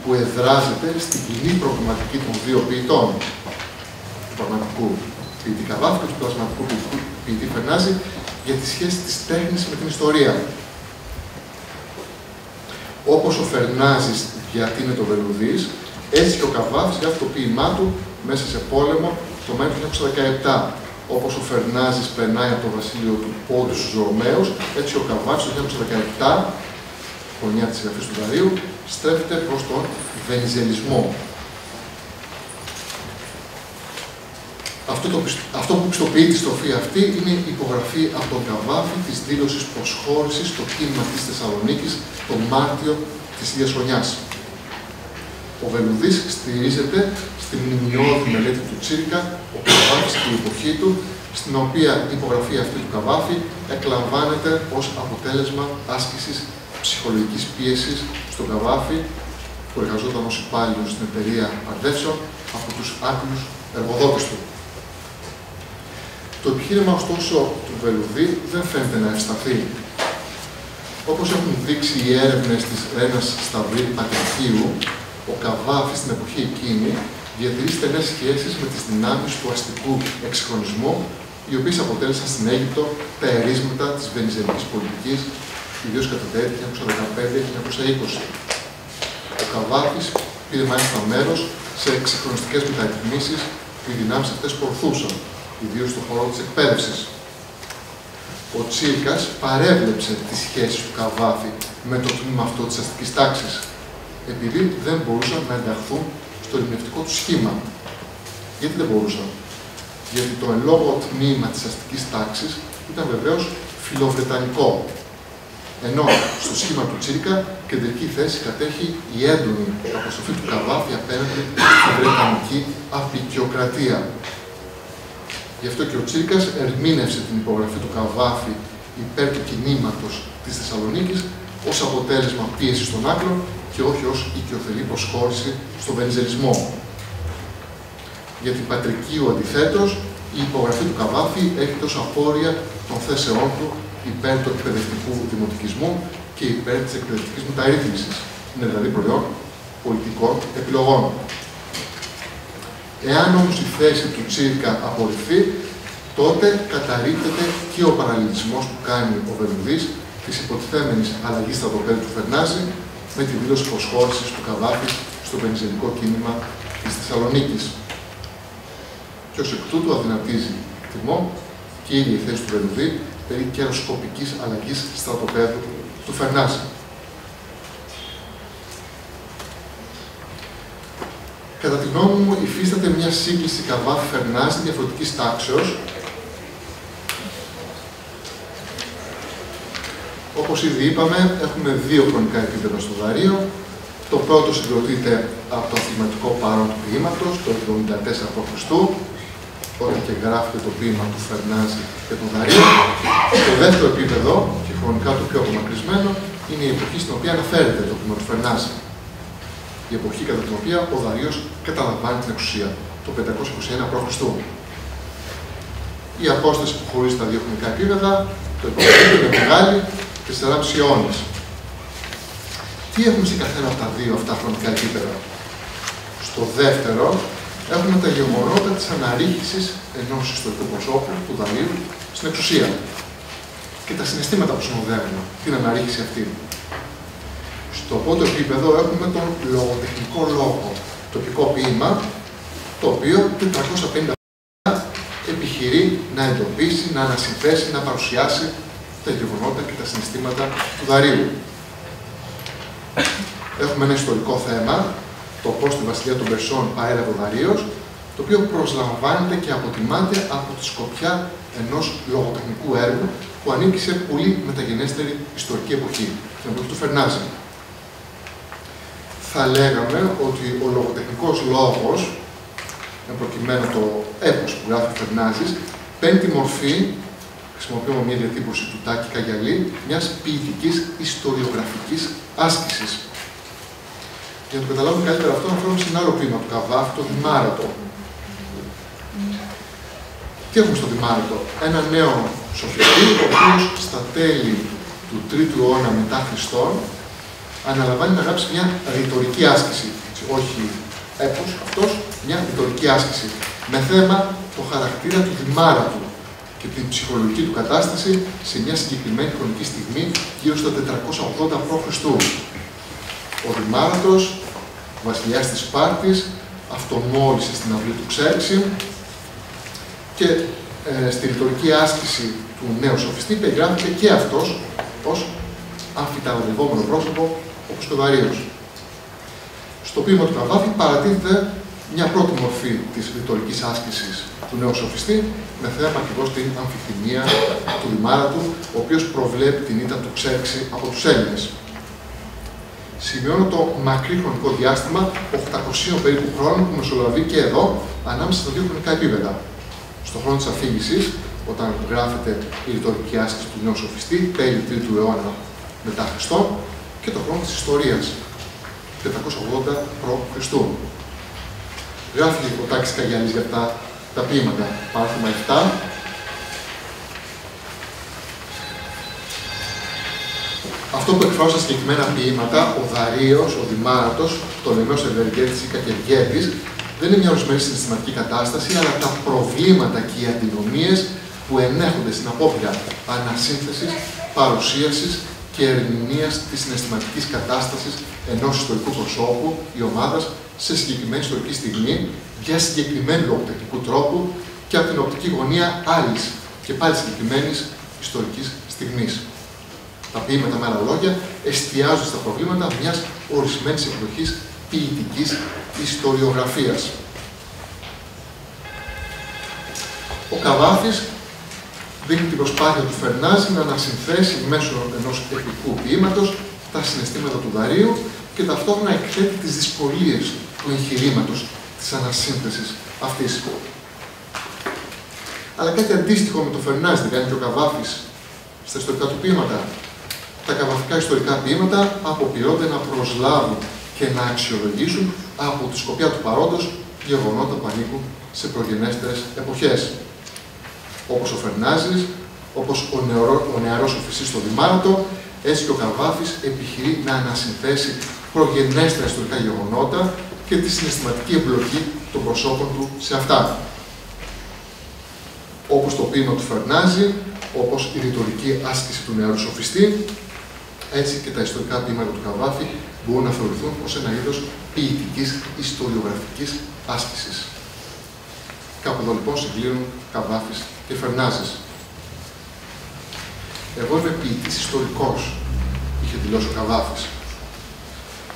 που εδράζεται στην κοινή προβληματική των δύο ποιητών, του πραγματικού ποιητή Καβάφη και του πλασματικού ποιητή Φερνάζη, για τη σχέση της τέχνης με την ιστορία. Όπως ο Φερνάζης διατείνει το Βελουδής, έτσι και ο Καβάφης γράφει το ποίημά του μέσα σε πόλεμο το Μάιο του 1917. Όπως ο Φερνάζης περνάει από το βασίλειο του Πόντου στους Ρωμαίους, έτσι ο Καβάφης το 1917, χρονιά της συγγραφής του Δαρείου, στρέφεται προς τον βενιζελισμό. Αυτό που πιστοποιεί τη στροφή αυτή είναι η υπογραφή από τον Καβάφη της δήλωσης προσχώρησης στο κίνημα της Θεσσαλονίκης τον Μάρτιο της ίδιας χρονιάς. Ο Βελουδής στηρίζεται στη μνημειώδη μελέτη του Τσίρικα, ο Καβάφης και η εποχή του, στην οποία η υπογραφή αυτή του Καβάφη εκλαμβάνεται ως αποτέλεσμα άσκησης ψυχολογικής πίεσης στον Καβάφη, που εργαζόταν ως υπάλληλος στην εταιρεία Παρδεύσεων από τους Άγγλους εργοδότες του. Το επιχείρημα, ωστόσο, του Βελουδή δεν φαίνεται να ευσταθεί. Όπως έχουν δείξει οι έρευνες της Ρένας Σταυρίδη Πατρικίου, ο Καβάφης στην εποχή εκείνη διατηρεί στενές σχέσεις με τις δυνάμεις του αστικού εξυγχρονισμού, οι οποίες αποτέλεσαν στην Αίγυπτο τα ερίσματα της βενιζελικής πολιτικής, ιδίως κατά τα έτη 1915-1920. Ο Καβάφης πήρε μάλιστα μέρος σε εξυγχρονιστικές μεταρρυθμίσεις που οι δυνάμεις αυτές προωθούσαν, ιδίως στον χώρο της εκπαίδευσης. Ο Τσίρκας παρέβλεψε τις σχέσεις του Καβάφη με το τμήμα αυτό της αστικής τάξης, επειδή δεν μπορούσαν να ενταχθούν στο ερμηνευτικό του σχήμα. Γιατί δεν μπορούσαν? Γιατί το εν λόγω τμήμα της αστικής τάξης ήταν βεβαίως φιλοβρετανικό. Ενώ στο σχήμα του Τσίρικα κεντρική θέση κατέχει η έντονη αποστροφή του Καβάφη απέναντι στην βρετανική αποικιοκρατία. Γι' αυτό και ο Τσίρικας ερμήνευσε την υπογραφή του Καβάφη υπέρ του κινήματος της Θεσσαλονίκης ως αποτέλεσμα πίεσης των Άγγλων και όχι ως οικειοθελή προσχώρηση στον βενιζελισμό. Για την Πατρικίου, αντιθέτως, η υπογραφή του Καβάφη έρχεται ως απόρρια των θέσεών του υπέρ του εκπαιδευτικού δημοτικισμού και υπέρ της εκπαιδευτικής μεταρρύθμισης. Είναι δηλαδή προϊόν πολιτικών επιλογών. Εάν όμως η θέση του Τσίρικα απορριφθεί, τότε καταρρίπτεται και ο παραλληλισμός που κάνει ο Βελουδής της υποτιθέμενης αλλαγής στρατοπέδου του Φερνάζη με τη δήλωση προσχώρησης του Καβάφη στο βενιζελικό κίνημα της Θεσσαλονίκης. Και ως εκ τούτου αδυνατίζει, εκτιμώ, και η ίδια η θέση του Βελουδή περί καιροσκοπικής αλλαγής στρατοπέδου του Φερνάζη. Κατά τη γνώμη μου, υφίσταται μια σύγκληση Καβάφη-Φερνάζη διαφορετικής τάξεως. Όπως ήδη είπαμε, έχουμε δύο χρονικά επίπεδα στο Δαρείο. Το πρώτο συγκροτείται από το αθληματικό παρόν του ποίηματος, το 74 π.Χ., όταν και γράφεται το ποίημα του Φερνάζη και του Δαρείου. Το δεύτερο επίπεδο, και χρονικά το πιο απομακρυσμένο, είναι η εποχή στην οποία αναφέρεται το ποίημα του Φερνάζη. Η εποχή κατά την οποία ο Δαρείος καταλαμβάνει την εξουσία, το 521 π.Χ. Η απόσταση που χωρίζει τα δύο χρονικά επίπεδα, το επίπεδο είναι μεγάλη, 4,5 αιώνες. Τι έχουμε σε καθένα από τα δύο αυτά χρονικά επίπεδα? Στο δεύτερο, έχουμε τα γεγονότα της αναρρίχησης ενός ιστορικού προσώπου, του Δαρείου, στην εξουσία. Και τα συναισθήματα που συνοδεύουν την αναρρίχηση αυτή. Στο πρώτο επίπεδο έχουμε τον λογοτεχνικό λόγο, τοπικό ποίημα, το οποίο 450 επιχειρεί να εντοπίσει, να ανασυνθέσει, να παρουσιάσει τα γεγονότα και τα συναισθήματα του Δαρείου. Έχουμε ένα ιστορικό θέμα, το πώς τη βασιλεία των Περσών παρέλαβε ο Δαρείος, το οποίο προσλαμβάνεται και αποτιμάται από τη σκοπιά ενός λογοτεχνικού έργου που ανήκει σε πολύ μεταγενέστερη ιστορική εποχή, την εποχή του Φερνάζη. Θα λέγαμε ότι ο λογοτεχνικός λόγος, προκειμένου το έπος που γράφει ο Φερνάζης, παίρνει τη μορφή, χρησιμοποιούμε μια διατύπωση του Τάκη Καγιαλή, μιας ποιητικής ιστοριογραφικής άσκησης. Για να το καταλάβουμε καλύτερα αυτό, αναφέρομαι σε ένα άλλο ποίημα του Καβάφη, το Δημάρατο. Τι έχουμε στο Δημάρατο? Ένα νέο σοφιστή, ο οποίος στα τέλη του 3ου αιώνα μετά Χριστόν αναλαμβάνει να γράψει μια ρητορική άσκηση. Όχι έπος, αυτός, μια ρητορική άσκηση. Με θέμα το χαρακτήρα του Δημάρατου και την ψυχολογική του κατάσταση σε μια συγκεκριμένη χρονική στιγμή γύρω στα 480 π.Χ. Ο Δημάρατος, βασιλιάς της Σπάρτης, αυτομόλυσε στην αυλή του Ξέρξη και στη ρητορική άσκηση του νέου σοφιστή περιγράφηκε και αυτός ως αμφιταλαντευόμενο πρόσωπο, όπως και ο Δαρείος. Στο ποίημα του Καβάφη παρατίθεται μια πρώτη μορφή της ρητορικής άσκησης του νέου σοφιστή, με θέμα ακριβώς την αμφιθυμία του Δημάρατου, ο οποίος προβλέπει την ήττα του Ξέρξη από τους Έλληνες. Σημειώνω το μακρύ χρονικό διάστημα 800 περίπου χρόνων που μεσολαβεί και εδώ ανάμεσα στα δύο χρονικά επίπεδα. Στον χρόνο της αφήγησης, όταν γράφεται η ρητορική άσκηση του νέου σοφιστή, τέλη 3ου αιώνα μετά Χριστόν, και το χρόνο της ιστορίας, 480 π.Χ. Γράφει ο Τάκης Καγιαλής για αυτά τα ποίηματα. Παράδειγμα 7. Αυτό που εκφράζω στα συγκεκριμένα ποίηματα, ο Δαρείος, ο Δημάρατος, ο Πτολεμαίος Ευεργέτης ή Κακεργέτης, δεν είναι μια ορισμένη συναισθηματική κατάσταση, αλλά τα προβλήματα και οι αντινομίες που ενέχονται στην απόπειρα ανασύνθεσης, παρουσίασης και ερμηνείας της συναισθηματικής κατάστασης ενός ιστορικού προσώπου ή ομάδας σε συγκεκριμένη ιστορική στιγμή, για συγκεκριμένου λογοτεχνικού τρόπου και από την οπτική γωνία άλλης και πάλι συγκεκριμένης ιστορικής στιγμής. Τα ποίηματα, με άλλα λόγια, εστιάζουν στα προβλήματα μιας ορισμένης εκδοχής ποιητικής ιστοριογραφίας. Ο Καβάφης δείχνει την προσπάθεια του Φερνάζη να ανασυνθέσει μέσω ενός επικού ποίηματος τα συναισθήματα του Δαρείου και ταυτόχρονα εκθέτει τις δυσκολίες του εγχειρήματος της ανασύνθεσης αυτής. Αλλά κάτι αντίστοιχο με το Φερνάζη δεν κάνει και ο Καβάφης στα ιστορικά του ποίηματα. Τα καβαφικά ιστορικά ποίηματα αποπειρώνται να προσλάβουν και να αξιολογήσουν από τη σκοπιά του παρόντος γεγονότα που ανήκουν σε προγενέστερες εποχές. Όπως ο Φερνάζης, όπως ο νεαρός σοφιστής στο Δημάρατο, έτσι και ο Καβάφης επιχειρεί να ανασυνθέσει προγενέστερα ιστορικά γεγονότα και τη συναισθηματική εμπλοκή των προσώπων του σε αυτά. Όπως το ποίημα του Φερνάζη, όπως η ρητορική άσκηση του νεαρού σοφιστή, έτσι και τα ιστορικά ποίηματα του Καβάφη μπορούν να θεωρηθούν ως ένα είδος ποιητικής ιστοριογραφικής άσκησης. Κάπου εδώ λοιπόν συγκλίνουν Καβάφης και Φερνάζης. Εγώ είμαι ποιητής ιστορικός, είχε δηλώσει ο Καβάφης.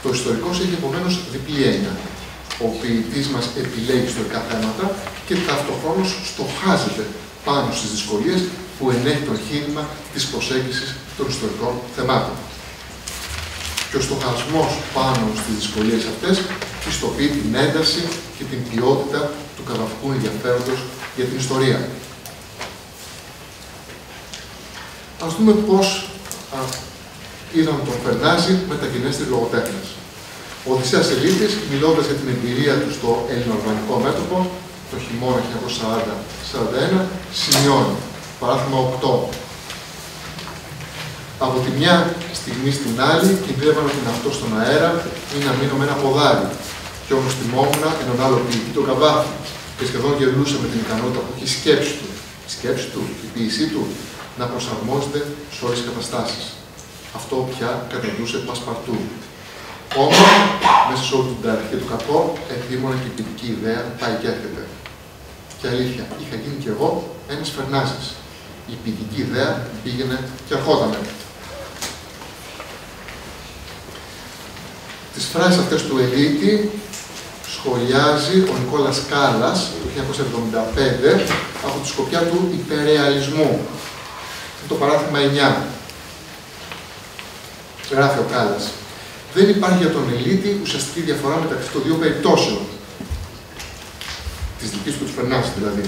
Το ιστορικός έχει επομένως διπλή έννοια. Ο ποιητής μας επιλέγει ιστορικά θέματα και ταυτοχρόνως στοχάζεται πάνω στις δυσκολίες που ενέχει το εγχείρημα της προσέγγισης των ιστορικών θεμάτων. Και ο στοχασμός πάνω στις δυσκολίες αυτές πιστοποιεί την ένταση και την ποιότητα του καβαφικού ενδιαφέροντος για την ιστορία. Ας δούμε πώς είδαμε τον Φερνάζη μεταγενέστεροι λογοτέχνες. Ο Οδυσσέας Ελίτης, μιλώντας για την εμπειρία του στο ελληνοαλβανικό μέτωπο, το χειμώνα 1940-41, σημειώνει, παράδειγμα 8. Από τη μια στιγμή στην άλλη, κινδύνευα να την αυτό στον αέρα ή να μείνω με ένα ποδάρι. Κι όμως θυμόμουν έναν άλλο ποιητή, τον Καβάφη, και σχεδόν γελούσα με την ικανότητα που έχει η σκέψη του, η ποίησή του, να προσαρμόζεται σε όλες τις καταστάσεις. Αυτό πια καταντούσε πασπαρτού. Όμως, μέσα σε όλη την ταραχή του κακό, επίμονα και η ποιητική ιδέα πάει και έρχεται. Και αλήθεια, είχα γίνει κι εγώ ένας Φερνάζης. Η ποιητική ιδέα πήγαινε και ερχότανε. Τις φράσεις αυτές του Ελίτη σχολιάζει ο Νικόλας Κάλλας το 1975 από τη σκοπιά του υπερρεαλισμού. Είναι το παράδειγμα 9. Γράφει ο Κάλλας. Δεν υπάρχει για τον Ελίτη ουσιαστική διαφορά μεταξύ των δύο περιπτώσεων. Της δικής του Φερνάζη δηλαδή.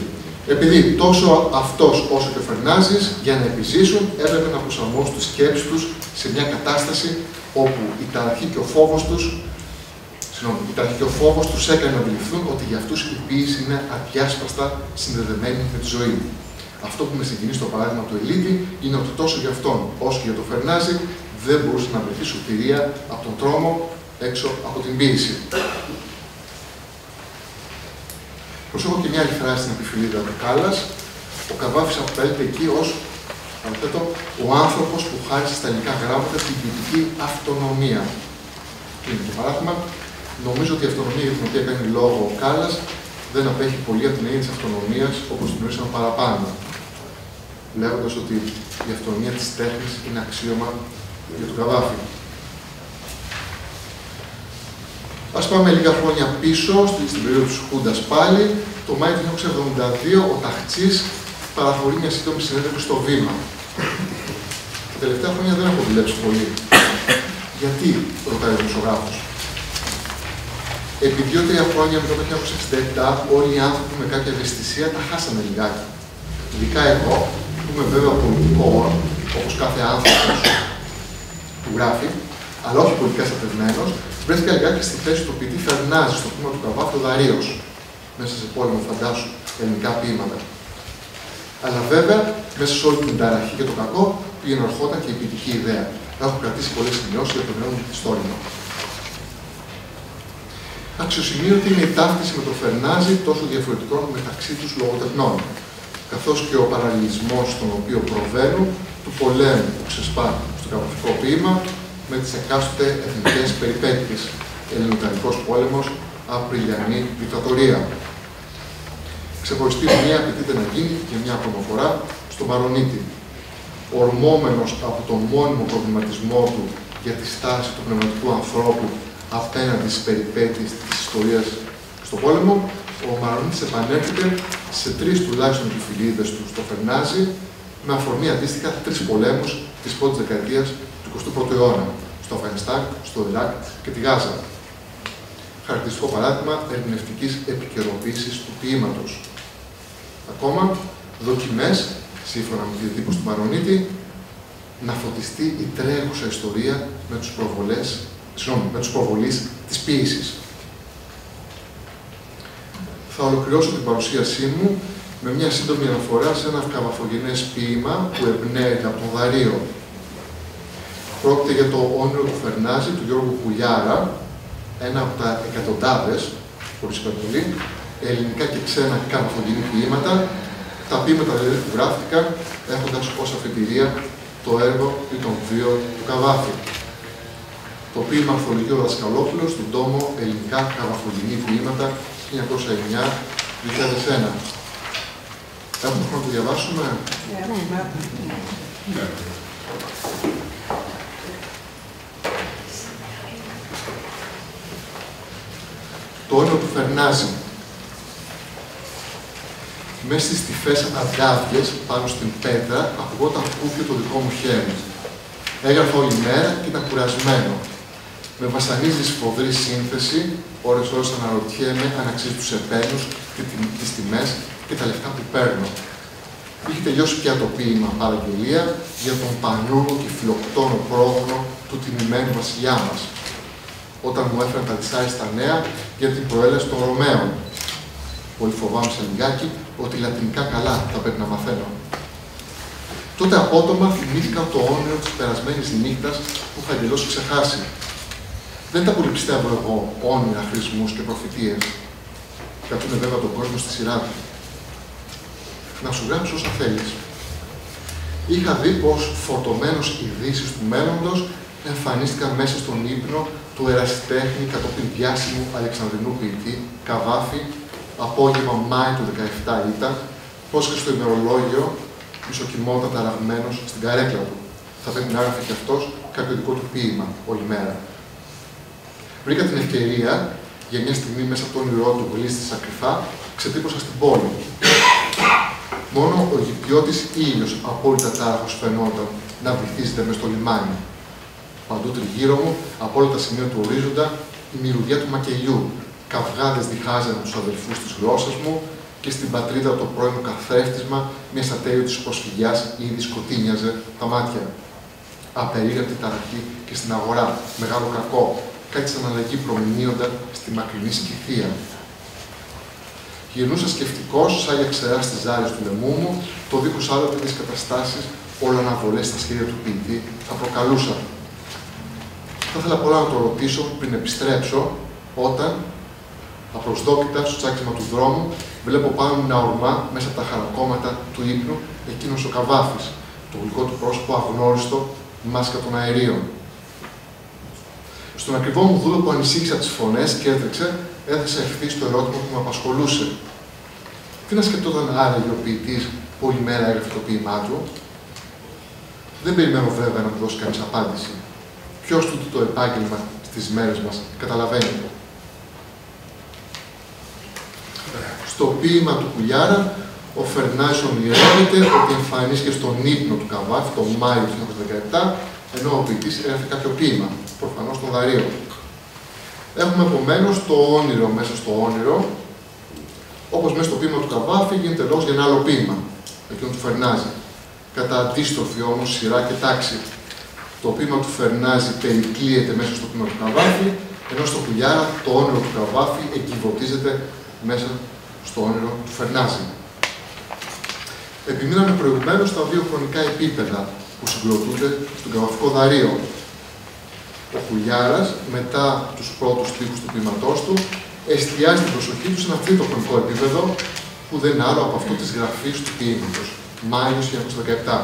Επειδή τόσο αυτός όσο και ο Φερνάζης για να επιζήσουν έπρεπε να προσαρμόσουν τις σκέψεις τους σε μια κατάσταση όπου η ταραχή και ο φόβος τους έκανε να αντιληφθούν ότι για αυτούς η ποίηση είναι αδιάσπαστα συνδεδεμένη με τη ζωή. Αυτό που με συγκινεί στο παράδειγμα του Ελίτη είναι ότι τόσο για αυτόν όσο και για τον Φερνάζη δεν μπορούσε να βρεθεί σωτηρία από τον τρόμο έξω από την ποίηση. Προσέχω και μια άλλη φράση στην επιφυλίδα του Κάλλας. Ο Καβάφης αποκαλείται εκεί ως ο άνθρωπος που χάρισε στα ελληνικά γράμματα την ποιητική αυτονομία. Είναι το παράδειγμα. Νομίζω ότι η αυτονομία για την οποία κάνει λόγο ο Κάλλας δεν απέχει πολύ από την έννοια της αυτονομίας όπως την γνωρίσαμε παραπάνω. Λέγοντας ότι η αυτονομία της τέχνης είναι αξίωμα για τον Καβάφη. Ας πάμε λίγα χρόνια πίσω, στην περίοδο της Χούντας πάλι. Το Μάιο του 1972 ο Ταχτσής παραχωρεί μια σύντομη συνέντευξη στο Βήμα. Τα τελευταία χρόνια δεν έχω δουλέψει πολύ. Γιατί, ρωτάει ο δημοσιογράφος. Επί 2-3 χρόνια μετά το 1967, όλοι οι άνθρωποι με κάποια ευαισθησία τα χάσαμε λιγάκι. Ειδικά εγώ, που είμαι βέβαια πολιτικό, όπως κάθε άνθρωπος που γράφει, αλλά όχι πολιτικά στρατευμένος, βρέθηκα λιγάκι στη θέση του ποιητή Φερνάζη στο ποίημα του Καβάφη ο Δαρίος, μέσα σε πόλεμο, φαντάσου, ελληνικά ποίηματα. Αλλά βέβαια, μέσα σε όλη την ταραχή και το κακό, πήγαινε ερχόταν και η ποιητική ιδέα. Έχω κρατήσει πολλές σημειώσεις για το νέο μου μυθιστόρημα. Αξιοσημείωτη είναι η ταύτιση με τον Φερνάζη τόσο διαφορετικών μεταξύ τους λογοτεχνών, καθώς και ο παραλληλισμός στον οποίο προβαίνουν του πολέμου που ξεσπά στο καβαφικό ποίημα με τις εκάστοτε εθνικές περιπέτειες. Ελληνοϊταλικός πόλεμος, Απριλιανή δικτατορία. Ξεχωριστή μία απαιτείται να γίνει για μια ακόμα φορά στον Μαρονίτη. Ορμόμενος από τον μόνιμο προβληματισμό του για τη στάση του πνευματικού ανθρώπου απέναντι στις περιπέτειες της ιστορίας στον πόλεμο, ο Μαρονίτης επανέρχεται σε 3 τουλάχιστον επιφυλίδες του στο Φερνάζη, με αφορμή αντίστοιχα 3 πολέμους της πρώτης δεκαετίας του 21ου αιώνα, στο Αφγανιστάν, στο Ιράκ και τη Γάζα. Χαρακτηριστικό παράδειγμα ερμηνευτικής επικαιροποίησης του ποίηματος. Ακόμα, δοκιμές, σύμφωνα με τη διατύπωση του Μαρονίτη, να φωτιστεί η τρέχουσα ιστορία με τους προβολείς της ποίησης. Θα ολοκληρώσω την παρουσίασή μου με μια σύντομη αναφορά σε ένα καβαφογενές ποίημα που εμπνέεται από τον Δαρίο. Πρόκειται για το όνειρο του Φερνάζη, του Γιώργου Πουλιάρα, ένα από τα εκατοντάδες, χωρίς υπερβολή, ελληνικά και ξένα καβαφογενή ποίηματα. Τα ποίηματα δηλαδή που γράφτηκαν έχοντας ως αφετηρία το έργο ή τον βίο του Καβάφη. Το ποίημα αρθολογεί ο Δασκαλόπουλος στον τόμο Ελληνικά Καβαφογενή Ποίηματα 1909-2001. Έχουμε χρόνο να το διαβάσουμε. Ναι. Το όνειρο του Φερνάζη. Μέσα στις τυφές αναδιάβγες πάνω στην πέτρα ακουγόταν κούφιο το δικό μου χέρι. Έγραφα όλη μέρα και ήταν κουρασμένο. Με βασανίζει σφοδρή σύνθεση, ώρες αναρωτιέμαι αν αξίζει τους επένους και τις τιμές και τα λεφτά που παίρνω. Είχε τελειώσει πια το ποίημα παραγγελία για τον πανούργο και φιλοκτόνο πρόγονο του τιμημένου βασιλιά μας. Όταν μου έφεραν τα δυσάρεστα νέα για την προέλευση των Ρωμαίων. Πολύ φοβάμαι σε λιγάκι ότι λατινικά καλά θα πρέπει να μαθαίνω. Τότε απότομα θυμήθηκα το όνειρο της περασμένης νύχτας που είχα εντελώς ξεχάσει. Δεν τα πολύ πιστεύω εγώ όνειρα, χρησμούς και προφητείες. Κρατούν βέβαια τον κόσμο στη σειρά του. Να σου γράψω όσα θέλεις. Είχα δει πως φορτωμένος ειδήσεις του μέλλοντος εμφανίστηκαν μέσα στον ύπνο του ερασιτέχνη κατόπιν διάσημου Αλεξανδρινού ποιητή Καβάφη, απόγευμα Μάη του 17 ήταν, πως και στο ημερολόγιο μισοκοιμόταν ταραγμένος στην καρέκλα του. Θα πρέπει να έγραφε κι αυτός κάποιο δικό του ποίημα όλη μέρα. Βρήκα την ευκαιρία για μια στιγμή μέσα από το όνειρό του γλίστησα κρυφά, ξετύπωσα στην πόλη. Μόνο ο γυπιώτης ήλιος απόλυτα τάραχος φαινόταν να βυθίζεται μες στο λιμάνι. Παντού τριγύρω μου, από όλα τα σημεία του ορίζοντα, η μυρωδιά του μακελιού. Καυγάδες διχάζανε τους αδελφούς της γλώσσας μου και στην πατρίδα το πρώιμο καθρέφτισμα μιας ατέλειωτης προσφυγιάς ήδη σκοτίνιαζε τα μάτια. Απερίγραπτη ταραχή και στην αγορά, μεγάλο κακό, κάτι σαν αλλαγή προμηνύοντα στη μακρινή Σκυθία. Γυρνούσα σκεφτικός, σαν για ξερά στις ζάρες του λαιμού μου, το δίχως άλλοτε τις καταστάσεις, όλα αναβολές στα σχέδια του ποιητή θα προκαλούσαν. Θα ήθελα πολλά να το ρωτήσω πριν επιστρέψω, όταν, απροσδόκητα στο τσάκισμα του δρόμου, βλέπω πάνω μου να ορμά μέσα από τα χαρακόμματα του ύπνου εκείνος ο Καβάφης, το γλυκό του πρόσωπο αγνώριστο, μάσκα των αερίων. Στον ακριβό μου δούλο που ανησύχησε από τις φωνές και έτρεξε, έθεσε ευθύς το ερώτημα που με απασχολούσε. Τι να σκεπτόταν άραγε ο ποιητής που όλη μέρα έγραφε το ποίημά του? Δεν περιμένω βέβαια να μου δώσει κανείς απάντηση. Ποιος τούτο το επάγγελμα στις μέρες μας καταλαβαίνει. Στο ποίημα του Κουλιάρα, ο Φερνάζης ονειρεύεται ότι εμφανίστηκε στον ύπνο του Καβάφη τον Μάιο του 1917, ενώ ο ποιητής έγραφε κάποιο ποίημα, προφανώς τον Δαρείο. Έχουμε επομένως το όνειρο μέσα στο όνειρο, όπως μέσα στο ποίημα του Καβάφη γίνεται λόγος για ένα άλλο ποίημα, εκείνο του Φερνάζη. Κατά αντίστροφη όμως σειρά και τάξη. Το ποίημα του Φερνάζη περικλείεται μέσα στο ποίημα του Καβάφη, ενώ στο Κουλιάρα το όνειρο του Καβάφη εγκυβωτίζεται μέσα στο όνειρο του Φερνάζη. Επιμείναμε προηγουμένως στα δύο χρονικά επίπεδα που συγκροτούνται στον Καβαφικό Δαρείο. Ο Κουλιάρας, μετά τους πρώτους στίχους του ποίηματός του, εστιάζει την προσοχή του σε ένα τρίτο χρονικό επίπεδο που δεν είναι άλλο από αυτό της γραφής του ποίηματος, Μάιος 1917.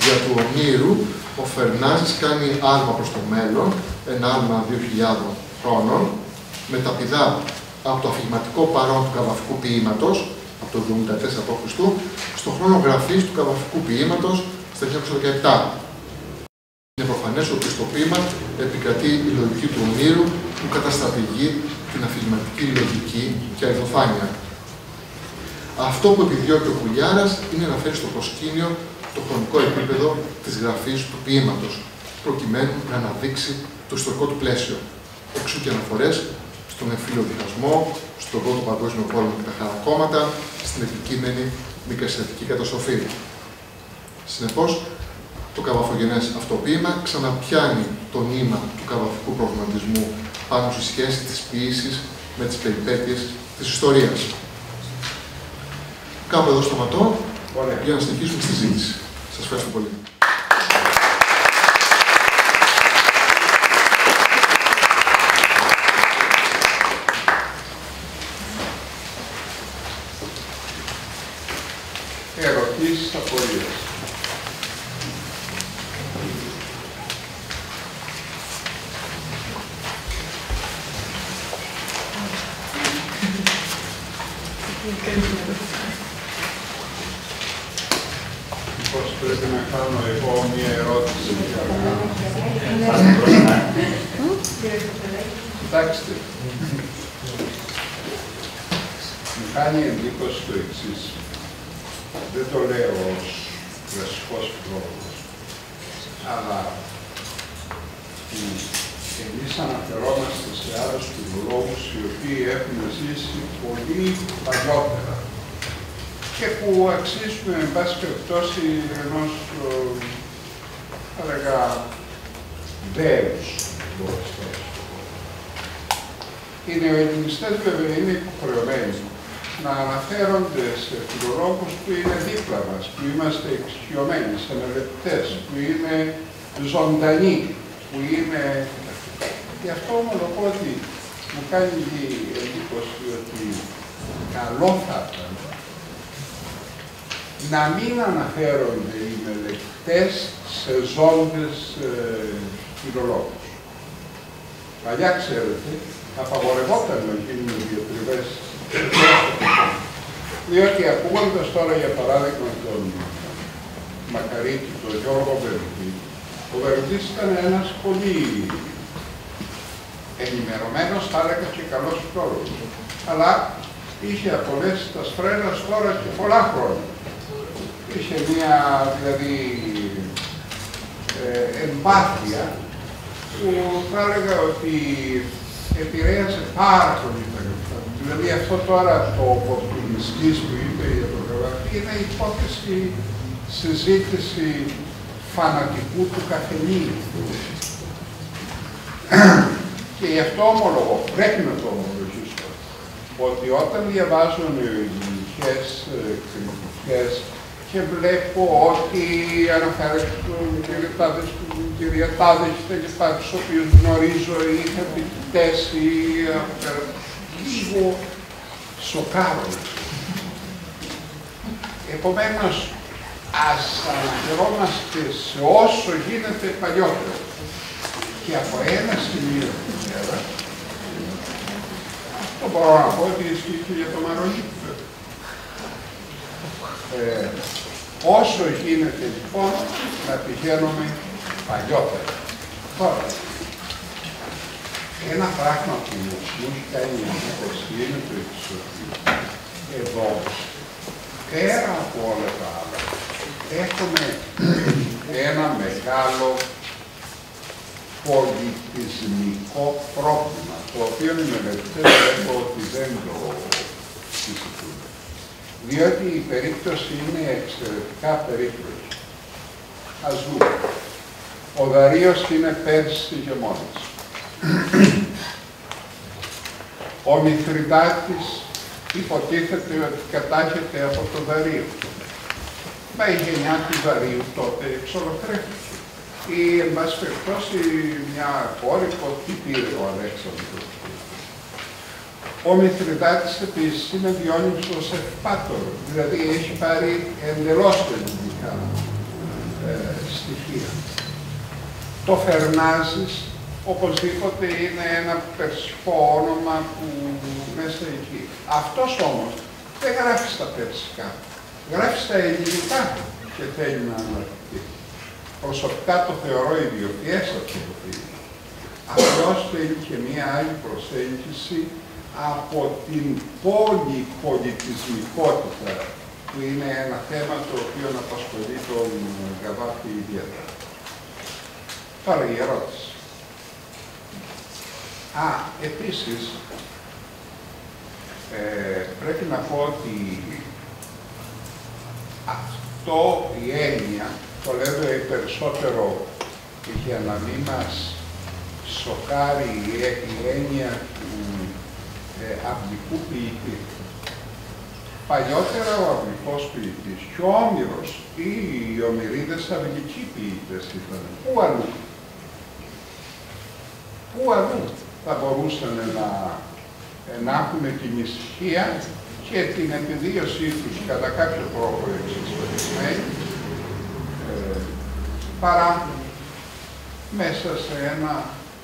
Για του ονείρου, ο Φερνάζης κάνει άλμα προς το μέλλον, ένα άλμα 2.000 χρόνων, μεταπηδά από το αφηγηματικό παρόν του καβαφικού ποίηματος, από το 1974 π.Χ., στον χρόνο γραφής του καβαφικού ποίηματος, στα 1917. Είναι προφανές ότι στο ποίημα επικρατεί η λογική του ονείρου που καταστρατηγεί την αφηγηματική λογική και αριθοφάνεια. Αυτό που επιδιώκει ο Κουλιάρας είναι να φέρει στο προσκήνιο το χρονικό επίπεδο της γραφής του ποίηματος, προκειμένου να αναδείξει το ιστορικό του πλαίσιο. Εξού και αναφορές στον εμφύλιο διχασμό, στον Πρώτο Παγκόσμιο Πόλεμο και τα χαρακόμματα, στην επικείμενη μικρασιατική καταστροφή. Συνεπώς, το καβαφογενές αυτό ποίημα ξαναπιάνει το νήμα του καβαφικού προβληματισμού πάνω στη σχέση της ποίησης με τις περιπέτειες της ιστορίας. Κάπου εδώ σταματώ για να συνεχίσουμε τη συζήτηση. Σας ευχαριστώ πολύ. Ερωτήσεις, απορίες. Πώς πρέπει να κάνω εγώ μία ερώτηση για να... Κοιτάξτε, μου κάνει εντύπωση το εξής. Δεν το λέω ως κλασικός φιλόλογος, αλλά εμείς αναφερόμαστε σε άλλους φιλολόγους οι οποίοι έχουν ζήσει πολύ παλιότερα και που αξίζουν, εν πάση περιπτώσει, ενός, θα λέγα, δέους. Οι νεοελληνιστές βέβαια είναι υποχρεωμένοι να αναφέρονται σε φιλολόγους που είναι δίπλα μας, που είμαστε εξοικειωμένοι, σε μελετητές, που είναι ζωντανοί, που είναι Γι' αυτό ομολογώ ότι μου κάνει εντύπωση ότι καλό θα ήταν να μην αναφέρονται οι μελετητές σε ζώντες φιλολόγους. Παλιά, ξέρετε, απαγορευόταν να γίνουν διατριβές, διότι ακούγοντας τώρα για παράδειγμα τον Μακαρίτη, τον Γιώργο Βερουντή, ο Βερουντής ήταν ένας πολύ ενημερωμένος, θα έλεγα και καλός φιλόλογος, αλλά είχε απολέσει τα σφρένα τώρα και πολλά χρόνια. Είχε μια δηλαδή εμπάθεια που θα έλεγα ότι επηρέασε πάρα πολύ τα γραφτά. Δηλαδή αυτό τώρα το οπορτουνιστής που είπε για το γραφτή είναι υπόθεση συζήτηση φανατικού του καφενείου. Και γι' αυτό ομολογώ, πρέπει να το ομολογήσω, ότι όταν διαβάζω νεοελληνικές κριτικές και βλέπω ότι αναφέρεται τον κυρία Τάδες και τους οποίους γνωρίζω ή φοιτητές ή λίγο σοκάρουν. Επομένως, ας αναφερόμαστε σε όσο γίνεται παλιότερο. Και από ένα σημείο της ημέρας, αυτό μπορώ να πω ότι ισχύει και για το Μαρονίτη. Όσο γίνεται λοιπόν να πηγαίνουμε παλιότερα. Τώρα, ένα πράγμα που μου έχει κάνει εντύπωση είναι το εξής, ότι εδώ, πέρα από όλα τα άλλα, έχουμε ένα μεγάλο πολιτισμικό πρόβλημα, το οποίο οι μελετητές βλέπω ότι δεν το συζητούν. Διότι η περίπτωση είναι εξαιρετικά περίπλοκη. Ας δούμε. Ο Δαρίος είναι πέρσι ηγεμόνας. Ο Μηθριδάτης υποτίθεται ότι κατάγεται από τον Δαρίο. Μα η γενιά του Δαρίου τότε εξολοθρεύτηκε. Ή, εν πάση περιπτώσει, μια κόρη που τι πήρε ο Αλέξανδρος. Ο Μηθριδάτης επίσης είναι Διόνυσος Ευπάτωρος, δηλαδή έχει πάρει εντελώς ελληνικά στοιχεία. Το Φερνάζης, οπωσδήποτε, είναι ένα περσικό όνομα που μέσα εκεί. Αυτός όμως δεν γράφει στα περσικά, γράφει στα ελληνικά και θέλει να αναρτηθεί. Προσωπικά το θεωρώ ιδιοφιές αυτό το φίλο. Απλώς θέλει και μία άλλη προσέγγιση από την πολυπολιτισμικότητα, που είναι ένα θέμα το οποίο απασχολεί τον Καβάφη ιδιαίτερα. Τώρα η ερώτηση. Επίσης, πρέπει να πω ότι αυτό η έννοια, το λέω περισσότερο για να μην μας σοκάρει η έννοια του αυλικού ποιητή. Παλιότερα ο αυλικός ποιητής και ο Όμηρος ή οι Ομηρίδες αυλικοί ποιητές ήταν. Πού αλλού. Πού αλλού θα μπορούσαν να έχουν την ησυχία και την επιδίωσή τους κατά κάποιο τρόπο εξισφαλισμένη, παρά μέσα σε ένα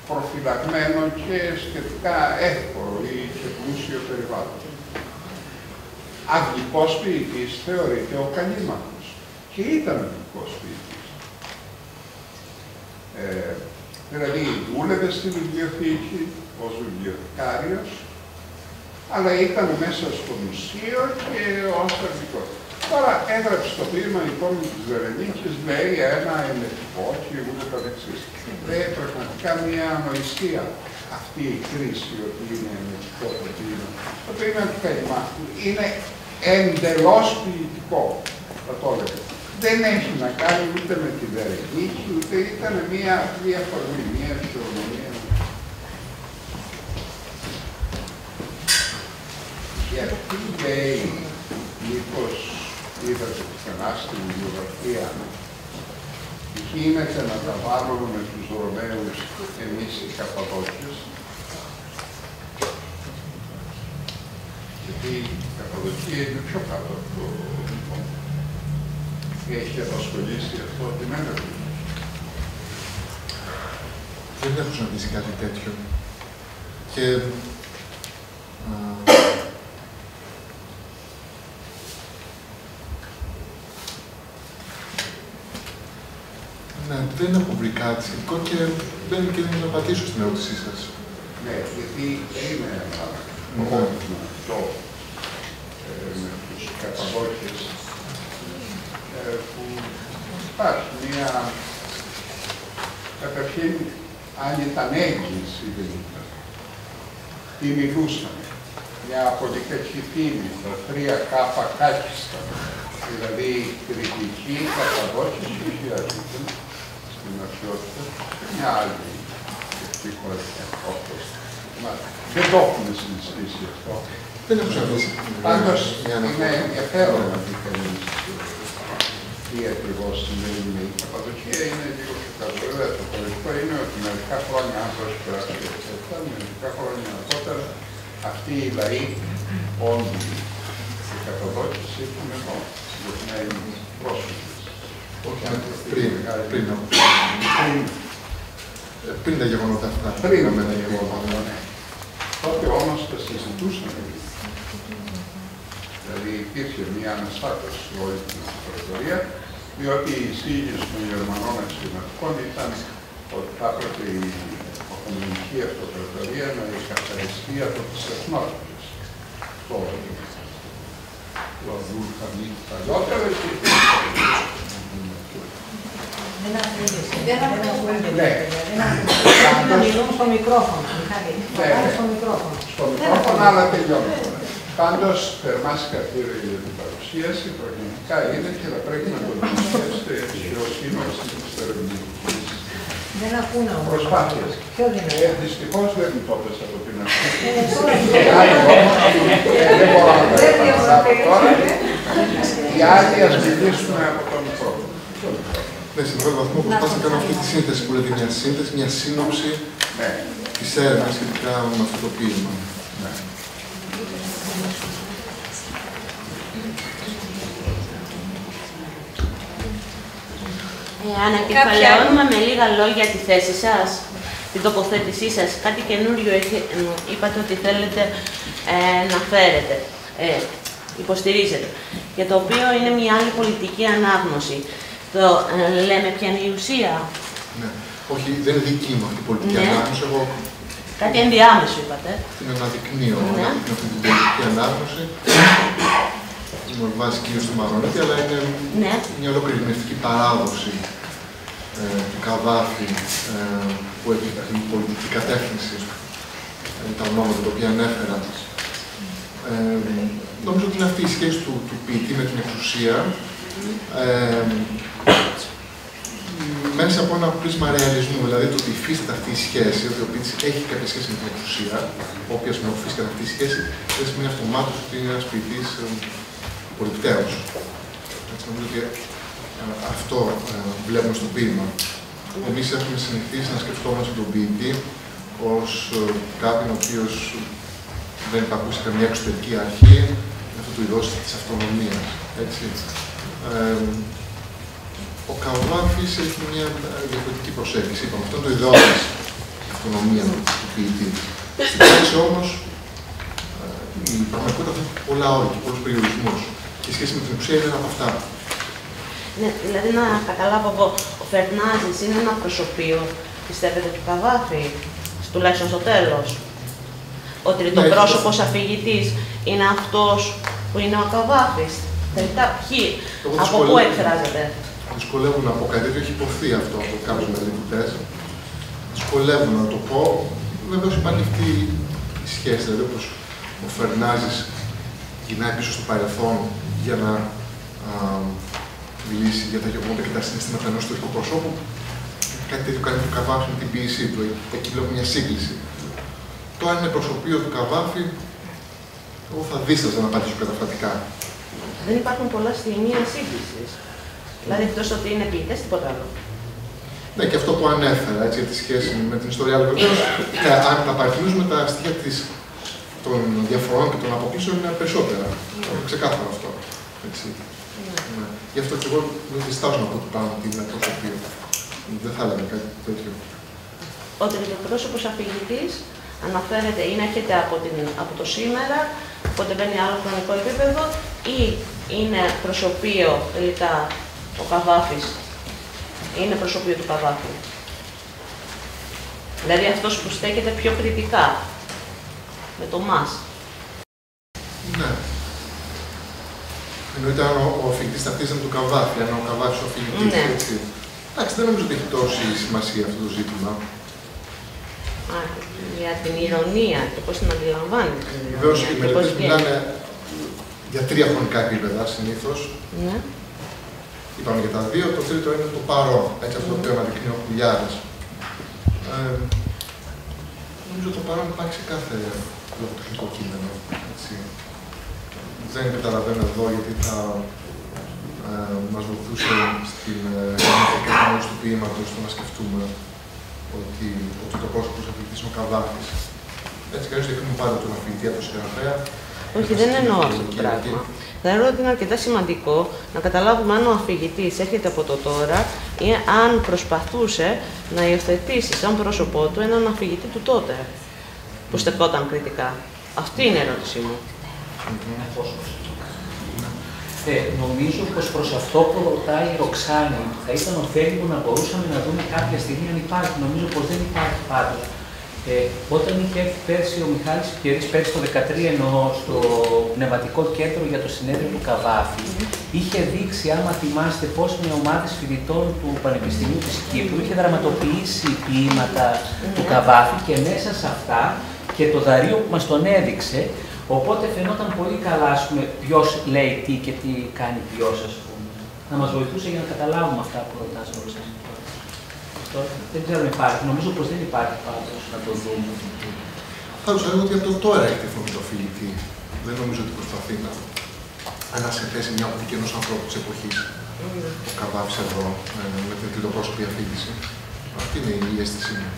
προφυλαγμένο και σχετικά εύκολο ή και πλούσιο περιβάλλον. Αυλικός ποιητής θεωρείται ο Καλίμαχος και ήταν αυλικός ποιητής. Δηλαδή δούλευε στη βιβλιοθήκη ως βιβλιοθηκάριος, αλλά ήταν μέσα στο μουσείο και ως αυλικός. Τώρα έγραψε το ποίημα «Η κόρη της Βερενίκης», λέει ένα ελευτικό και ούτω καθεξής. Λέει πραγματικά μια ανοησία αυτή η κρίση ότι είναι ελευτικό το ποίημα. Το ποίημα του Καλιμάχου είναι εντελώς ποιητικό, θα το έλεγα. Δεν έχει να κάνει ούτε με τη Βερενίκη, ούτε ήταν μια διαφορμή, μια φυσιογνωμία. Γιατί λέει, μήπως είδατε ξανά στην βιβλιογραφία, γίνεται να τα βάλουμε με τους Ρωμαίους εμείς οι Καπαδόκες. Γιατί η Καπαδοκία είναι πιο κάτω από το λοιπόν. Έχει απασχολήσει αυτό την έναρξη. Δεν έχω συναντήσει κάτι τέτοιο. Και ναι, δεν έχω βρει κάτι σχετικό και δεν είναι και να απαντήσω στην ερώτησή σας. Ναι, γιατί είναι ένα αυτό με τους Καπαδόκες που υπάρχει μια καταρχήν αν ήταν Έλληνες ή δεν ήταν. Τι μιλούσαν. Μια πολύ κακή φήμη, τα 3 κάπα κάκιστα. Δηλαδή κριτική, Καπαδόκες και χειρατήτων στην αρχαιότητα. Μια άλλη ευτυχότητα όπως. Δεν το έχουμε συνιστήσει αυτό. Δεν έχω συναντήσει. Πάντως είναι ενδιαφέρον να δει κανείς τι ακριβώς σημαίνει η Καπαδοκία. Είναι λίγο πιο κάτω. Βέβαια, το πολιτικό είναι ότι μερικά χρόνια αν προσπεράσει και αυτά, μερικά χρόνια αργότερα αυτοί οι λαοί, όλοι οι Καπαδόκες ήρθαν εδώ, γιατί να είναι πρόσφυγες. Πριν τα γεγονότα αυτά. Πριν τα γεγονότα, ναι. Τότε όμως τα συζητούσαν. Δηλαδή υπήρχε μια αναστάτωση σε όλη την αυτοκρατορία, διότι οι εισήγες των Γερμανών αξιωματικών ήταν ότι θα έπρεπε η Οθωμανική Αυτοκρατορία να εκαθαριστεί από τις εθνότητες. Το Αδούλ Χαμί παλιότερα και δεν ακούγεται. Να μιλούν στο μικρόφωνο. Στο μικρόφωνο, αλλά τελειώνουμε. Πάντως, θερμά συγχαρητήρια για την παρουσίαση. Πραγματικά είναι και θα πρέπει να το δημιουργήσετε ως σύνοψη της ερευνητικής προσπάθειας. Δυστυχώς δεν το έπαιζε από την αρχή. Δεν μπορώ να το επαναλάβω τώρα. Οι άλλοι ας μιλήσουμε από το μικρόφωνο. Ναι, σε μεγάλο βαθμό προσπάθησα να κάνω αυτή τη σύνθεση που λέτε μια σύνθεση, μια σύνοψη της έρευνας σχετικά με αυτό το ποίημα. Ανακεφαλαιώνουμε με λίγα λόγια τη θέση σας, την τοποθέτησή σας. Κάτι καινούριο είπατε ότι θέλετε να φέρετε, υποστηρίζετε. Για το οποίο είναι μια άλλη πολιτική ανάγνωση. Το λέμε ποια είναι η ουσία. Ναι. Όχι, δεν είναι δική μου αυτή η πολιτική ανάγνωση. Εγώ κάτι ενδιάμεσο είπατε. Την αναδεικνύω αυτή την πολιτική ανάγνωση. Με βάση κυρίως στο Μαρονίτη, αλλά είναι μια ολόκληρη ερμηνευτική παράδοση του Καβάφη που έχει την πολιτική κατεύθυνση, τα ονόματα τα οποία ανέφερα. Νομίζω ότι είναι αυτή η σχέση του ποιητή με την εξουσία μέσα από ένα πρίσμα ρεαλισμού, δηλαδή το ότι υφίσταται αυτή η σχέση, ότι ο ποιητής έχει κάποια σχέση με την εξουσία, όποιος με υφίσταται αυτή η σχέση, δεν σημαίνει αυτομάτως ότι είναι ένας ποιητής πολιτεύος. Έτσι νομίζω ότι αυτό βλέπουμε στο ποίημα. Εμείς έχουμε συνηθίσει να σκεφτόμαστε τον ποιητή ως κάποιον ο οποίος δεν υπακούσει καμία εξωτερική αρχή, αυτό του ειδός της αυτονομίας. Έτσι. Ο Καβάφης έχει μια διαφορετική προσέγγιση. Είπαμε, αυτό είναι το ειδός της αυτονομία του ποιητή. Στην πράξη όμως, η πραγματικότητα έχει πολλά όρια και πολλούς περιορισμούς. Και η σχέση με την εξουσία είναι ένα από αυτά. Ναι, δηλαδή να καταλάβω εγώ, ο Φερνάζης είναι ένα προσωπείο, πιστεύετε, του Καβάφη, τουλάχιστον στο τέλος. Ο τριτοπρόσωπος αφηγητής είναι αυτός που είναι ο Καβάφης. Από πού εκφράζεται. Δυσκολεύω να πω κάτι τέτοιο, έχει υποθεί αυτό από κάποιους μελετητές. Δυσκολεύω να το πω. Βεβαίως υπάρχει αυτή η σχέση, δηλαδή όπως ο Φερνάζης γυρνάει πίσω στο παρελθόν για να μιλήσει για τα γεγονότα και τα συναισθήματα ενός ιστορικού προσώπου. Κάτι τέτοιο κάνει το Καβάφη με την ποίησή του. Εκεί βλέπω μια σύγκληση. Το αν είναι προσωπείο του Καβάφη, εγώ θα δίσταζα να απαντήσω καταφατικά. Δεν υπάρχουν πολλά σημεία σύγκλησης. Δηλαδή, εκτός ότι είναι ποιητές, τίποτα άλλο. Ναι, και αυτό που ανέφερα, έτσι, για τη σχέση με την ιστορία, αλλά βεβαίως, αν να παρακολουθήσουμε τα στοιχεία των διαφορών και των αποκλήσεων είναι περισσότερα. Ξεκάθαρο αυτό. Έτσι. Ναι. Γι' αυτό και εγώ δεν διστάζω να πω ότι πάνω ότι είναι προσωπείο. Δεν θα έλεγα κάτι τέτοιο. Ο τριτοπρόσωπος αφηγητής αναφέρεται ή έρχεται από το σήμερα, οπότε μπαίνει άλλο χρονικό επίπεδο, ή είναι προσωπείο τελικά ο Καβάφης, είναι προσωπείο του Καβάφη. Δηλαδή αυτός που στέκεται πιο κριτικά, με το μας. Ναι. Εννοείται αν ο αφηγητής ταυτίζεται με τον Καβάφη, αν ο Καβάφης ο αφηγητής, ναι. Έτσι. Εντάξει, δεν νομίζω ότι έχει τόση σημασία αυτό το ζήτημα. Για την ηρωνία και πώς την αντιλαμβάνει. Βεβαίως, οι μελετές μιλάνε για 3 χρονικά επίπεδα συνήθως. Ναι. Είπαμε για τα 2, το τρίτο είναι το παρόν, έτσι, αυτό το οποίο αναδεικνύει ο Κουλιάρης. Νομίζω το παρόν υπάρχει σε κάθε λογοτεχνικό κείμενο. Έτσι. Δεν καταλαβαίνω εδώ γιατί θα μας βοηθούσε στην εκμετάλλευση του ποίηματος το να σκεφτούμε ότι το πρόσωπος αφηγητής είναι ο Καβάφης. Έτσι, κανείς δεν κρίνει πάντα τον αφηγητή από τον συγγραφέα. Όχι, δεν εννοώ αυτό το πράγμα. Θεωρώ ότι είναι αρκετά σημαντικό να καταλάβουμε αν ο αφηγητής έρχεται από το τώρα ή αν προσπαθούσε να υιοθετήσει σαν πρόσωπό του έναν αφηγητή του τότε, που στεκόταν κριτικά. Αυτή είναι η ερώτησή μου. Νομίζω πως προς αυτό που ρωτάει η Ροξάνη θα ήταν ωφέλιμο να μπορούσαμε να δούμε κάποια στιγμή αν υπάρχει. Νομίζω πως δεν υπάρχει πάντως. Όταν είχε έρθει πέρσι ο Μιχάλης Πικερής, πέρσι το 2013 εννοώ, στο πνευματικό κέντρο για το συνέδριο του Καβάφη, είχε δείξει, άμα θυμάστε, πώς με ομάδες φοιτητών του Πανεπιστημίου της Κύπρου είχε δραματοποιήσει ποίηματα του Καβάφη και μέσα σε αυτά και το δαρείο που μας τον έδειξε. Οπότε φαινόταν πολύ καλά, ας πούμε, ποιος λέει τι και τι κάνει ποιος, ας πούμε. Να μας βοηθούσε για να καταλάβουμε αυτά που ρωτάς όλες σας. Δεν ξέρω αν υπάρχει. Νομίζω πως δεν υπάρχει πάντως να το δούμε. Πάντως, έλεγα ότι από το τώρα έχει τη φωνή του αφηγητή. Δεν νομίζω ότι προσπαθεί να ανασυνθέσει μια οπτική ενός ανθρώπου της εποχής. Ο Καβάφης εδώ, με την τριτοπρόσωπη αφήγηση. Αυτή είναι η αίσθησή μου.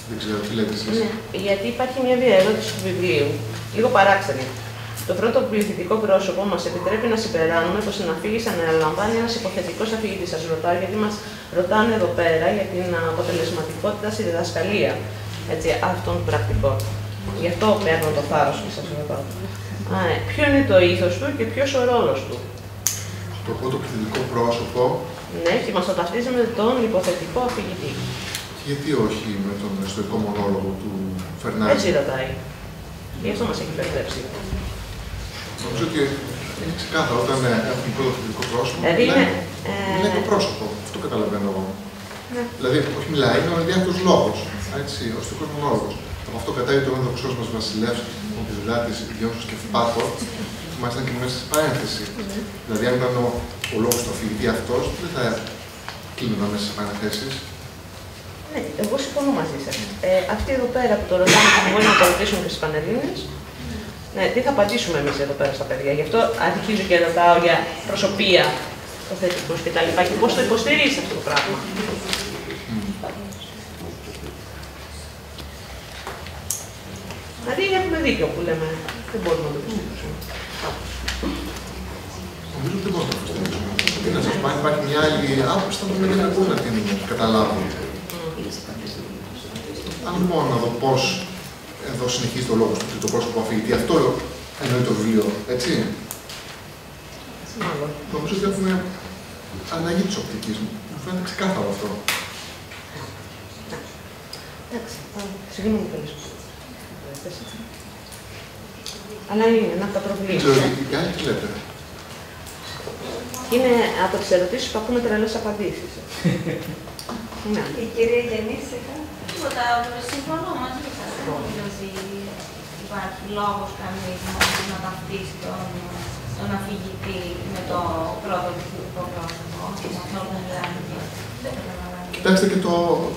Δεν ξέρω τι λέτε εσείς. Ναι, γιατί υπάρχει μια διαερώτηση του βιβλίου, λίγο παράξενη. Το πρώτο πληθυντικό πρόσωπο μας επιτρέπει να συμπεράνουμε πως την αφήγηση αναλαμβάνει ένας υποθετικός αφηγητής. Σας ρωτάω, γιατί μας ρωτάνε εδώ πέρα για την αποτελεσματικότητα στη διδασκαλία αυτών των πρακτικών. Γι' αυτό παίρνω το θάρρος και σας ρωτάω. Ποιο είναι το ήθος του και ποιος ο ρόλος του. Το πρώτο πληθυντικό πρόσωπο. Ναι, και μας το ταυτίζει με τον υποθετικό αφηγητή. Γιατί όχι με τον ιστορικό μονόλογο του Φερνάνδη. Έτσι ρωτάει. Γι' αυτό μας έχει μπερδέψει. Νομίζω ότι είναι ξεκάθαρο όταν έχουμε πρώτο πληθυντικό πρόσωπο. Δηλαδή είναι το πρόσωπο. Αυτό καταλαβαίνω εγώ. Ναι. Δηλαδή, όχι μιλάει, είναι ο ενδιαφέρον λόγος. Ο ιστορικός μονόλογος. Από αυτό κατάγει το ένδοξός μας βασιλεύς, ο πυρηλάτης Διόνυσος και Ευπάτωρ, που μάλιστα και μέσα στη παρένθεση. Δηλαδή, αν ήταν ο λόγος του αφηγητή αυτός, δεν θα κλείνονταν μέσα στις παρενθέσεις. Ναι, εγώ συμφωνώ μαζί σας. Αυτοί εδώ πέρα που το ρωτάνε και μπορεί να το ρωτήσουν και στις Πανελλήνες, ναι, τι θα απαντήσουμε εμείς εδώ πέρα στα παιδιά. Γι' αυτό αρχίζω και ρωτάω για προσωπία, το θετικούς κτλ. Και πώς το υποστηρίζει αυτό το πράγμα. Δηλαδή έχουμε δίκιο που λέμε, δεν μπορούμε να το υποστηρίζουμε. Νομίζω ότι δεν μπορούμε να το υποστηρίζουμε. Τι να σας πω, αν υπάρχει μια άλλη άποψη, θα δούμε δεν μπορούν να την καταλάβουν. Αν μόνο να δω πώς εδώ συνεχίζει το λόγο του τριτοπρόσωπου αφηγητή, αυτό εννοεί το βιβλίο, έτσι. Νομίζω ότι έχουμε αλλαγή της οπτικής μου. Μου φαίνεται ξεκάθαρο αυτό. Εντάξει, συγγνώμη μου καλώς. Αλλά είναι ένα από τα προβλήματα. Ξέρω, οι άλλοι τι λέτε. Είναι από τις ερωτήσεις που ακούμε τρελές απαντήσεις. Ναι. Η κυρία Γεννήσικα. Τίποτα, συμφωνώ μαζί σας. Δεν νομίζω ότι υπάρχει λόγος κανείς να ταυτίσει τον αφηγητή με το πρώτο πληθυντικό πρόσωπο. Αυτό που μιλάμε. Δεν καταλαβαίνω. Κοιτάξτε και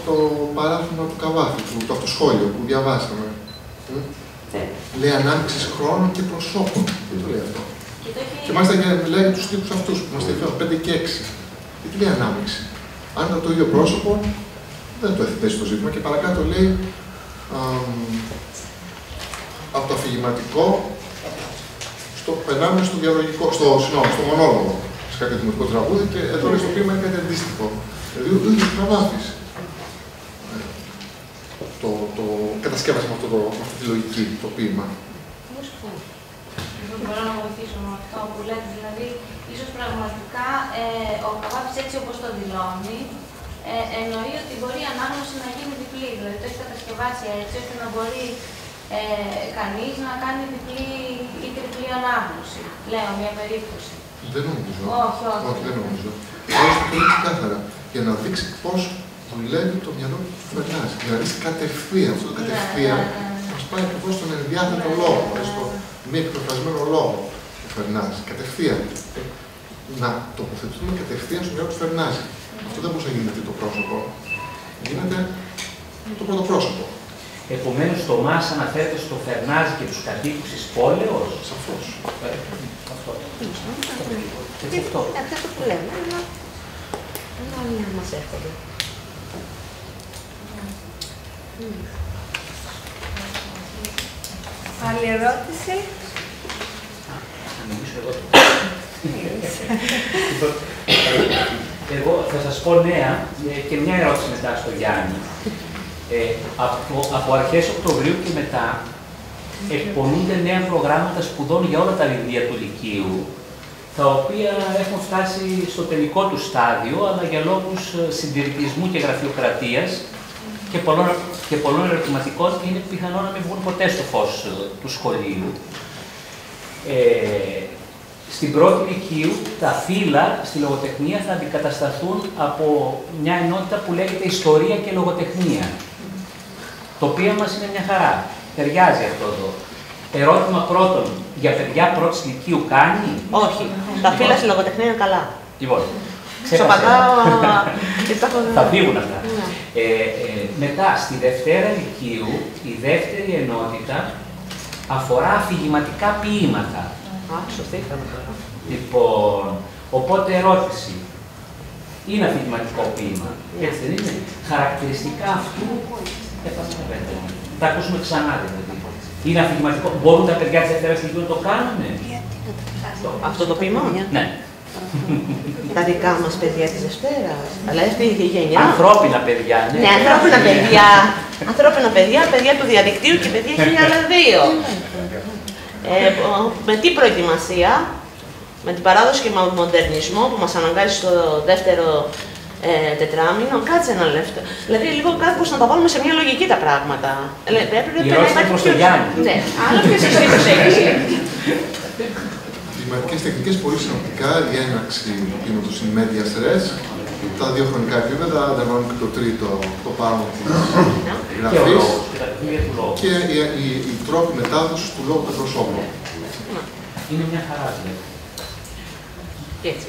το παράθυμα του Καβάφη, το αυτοσχόλιο που διαβάσαμε. Λέει ανάμειξη χρόνων και προσώπων. Τι το λέει αυτό. Και μάλιστα μιλάει για τους τύπους αυτούς που μας διαφέρουν 5 και 6. Γιατί λέει ανάμειξη. Αν ήταν το ίδιο πρόσωπο, δεν το έθετε στο ζήτημα και παρακάτω λέει από το αφηγηματικό περνάμε στο διαλογικό, στο μονόλογο, σε κάποιο δημοτικό τραγούδι και εδώ λέει στο ποίημα είναι κάτι αντίστοιχο. Δηλαδή ο ίδιος Καβάφης το κατασκεύασε με αυτή τη λογική, το ποίημα. Μπορώ να βοηθήσω με αυτό που λέτε, δηλαδή ίσως πραγματικά ο Καβάφης έτσι όπως το δηλώνει εννοεί ότι μπορεί η ανάγνωση να γίνει διπλή, δηλαδή το έχει κατασκευάσει έτσι ώστε να μπορεί κανείς να κάνει διπλή ή τριπλή ανάγνωση. Λέω μια περίπτωση. Δεν νομίζω. Όχι, δεν νομίζω. Το λέει ξεκάθαρα. Για να δείξει πώς δουλεύει το μυαλό του Φερνάζη. Για να δείξει κατευθείαν. Αυτό το κατευθείαν μας πάει ακριβώς στον ενδιάθετο λόγο, στο μη εκπροσπασμένο λόγο του Φερνάζη. Κατευθείαν. Να τοποθετηθούμε κατευθείαν στο μυαλό του Φερνάζη. Αυτό δεν μπορούσε να γίνει με το πρόσωπο. Γίνεται το πρώτο πρόσωπο. Επομένως, το ΜΑΣ αναφέρεται στο Φερνάζη και τους κατοίκους της πόλεως. Σαφώς. Αυτό. Αυτό που λέμε, αλλά όλοι να μας έρχονται. Άλλη ερώτηση. Θα μιλήσω εγώ. Εγώ θα σας πω νέα και μια ερώτηση μετά στο Γιάννη. Από αρχές Οκτωβρίου και μετά εκπονούνται νέα προγράμματα σπουδών για όλα τα βιβλία του Λυκείου, τα οποία έχουν φτάσει στο τελικό του στάδιο, αλλά για λόγους συντηρητισμού και γραφειοκρατίας και πολλών ερωτηματικών είναι πιθανό να μην βγουν ποτέ στο φως του σχολείου. Στην πρώτη Λυκείου, τα φύλλα στη λογοτεχνία θα αντικατασταθούν από μια ενότητα που λέγεται Ιστορία και Λογοτεχνία. Το οποίο μας είναι μια χαρά. Ταιριάζει αυτό εδώ. Ερώτημα πρώτον, για παιδιά πρώτης Λυκείου κάνει? Όχι. Τα φύλλα στη λογοτεχνία είναι καλά. Λοιπόν, θα φύγουν αυτά. Μετά, στη Δευτέρα Λυκείου, η δεύτερη ενότητα αφορά αφηγηματικά ποίηματα. Σωστήκαμε τώρα. Λοιπόν, οπότε ερώτηση. Είναι αφηγηματικό ποίημα, έτσι δεν είναι? Χαρακτηριστικά αυτού, θα ακούσουμε ξανά δηλαδή. Είναι αφηγηματικό, μπορούν τα παιδιά της Δευτέρας Λυκείου να το κάνουν? Αυτό το ποίημα? Ναι. Τα δικά μας παιδιά της Δευτέρας, αλλά αυτή η γενιά. Ανθρώπινα παιδιά, ναι. Ναι, ανθρώπινα παιδιά. Ανθρώπινα παιδιά, παιδιά του διαδικτύου και παιδιά 1002. Με τι προετοιμασία, με την παράδοση και μοντερνισμό που μας αναγκάζει στο δεύτερο τετράμινο, κάτσε ένα λεπτό. Δηλαδή, λίγο κάπως να τα βάλουμε σε μια λογική τα πράγματα. Η ερώτηση προς τον Γιάννη. Ναι, άλλο και εσείς τι προσέχεις. Κλιματικές τεχνικές πολύ συνοπτικά, η έναρξη του κίνηματος in medias res, τα δύο χρονικά επίπεδα, ανταμβάνουν και το τρίτο, το πάνω της γραφής και οι τρόποι μετάδοσης του λόγου του προσώπου. Είναι μια χαρά, δηλαδή. Έτσι.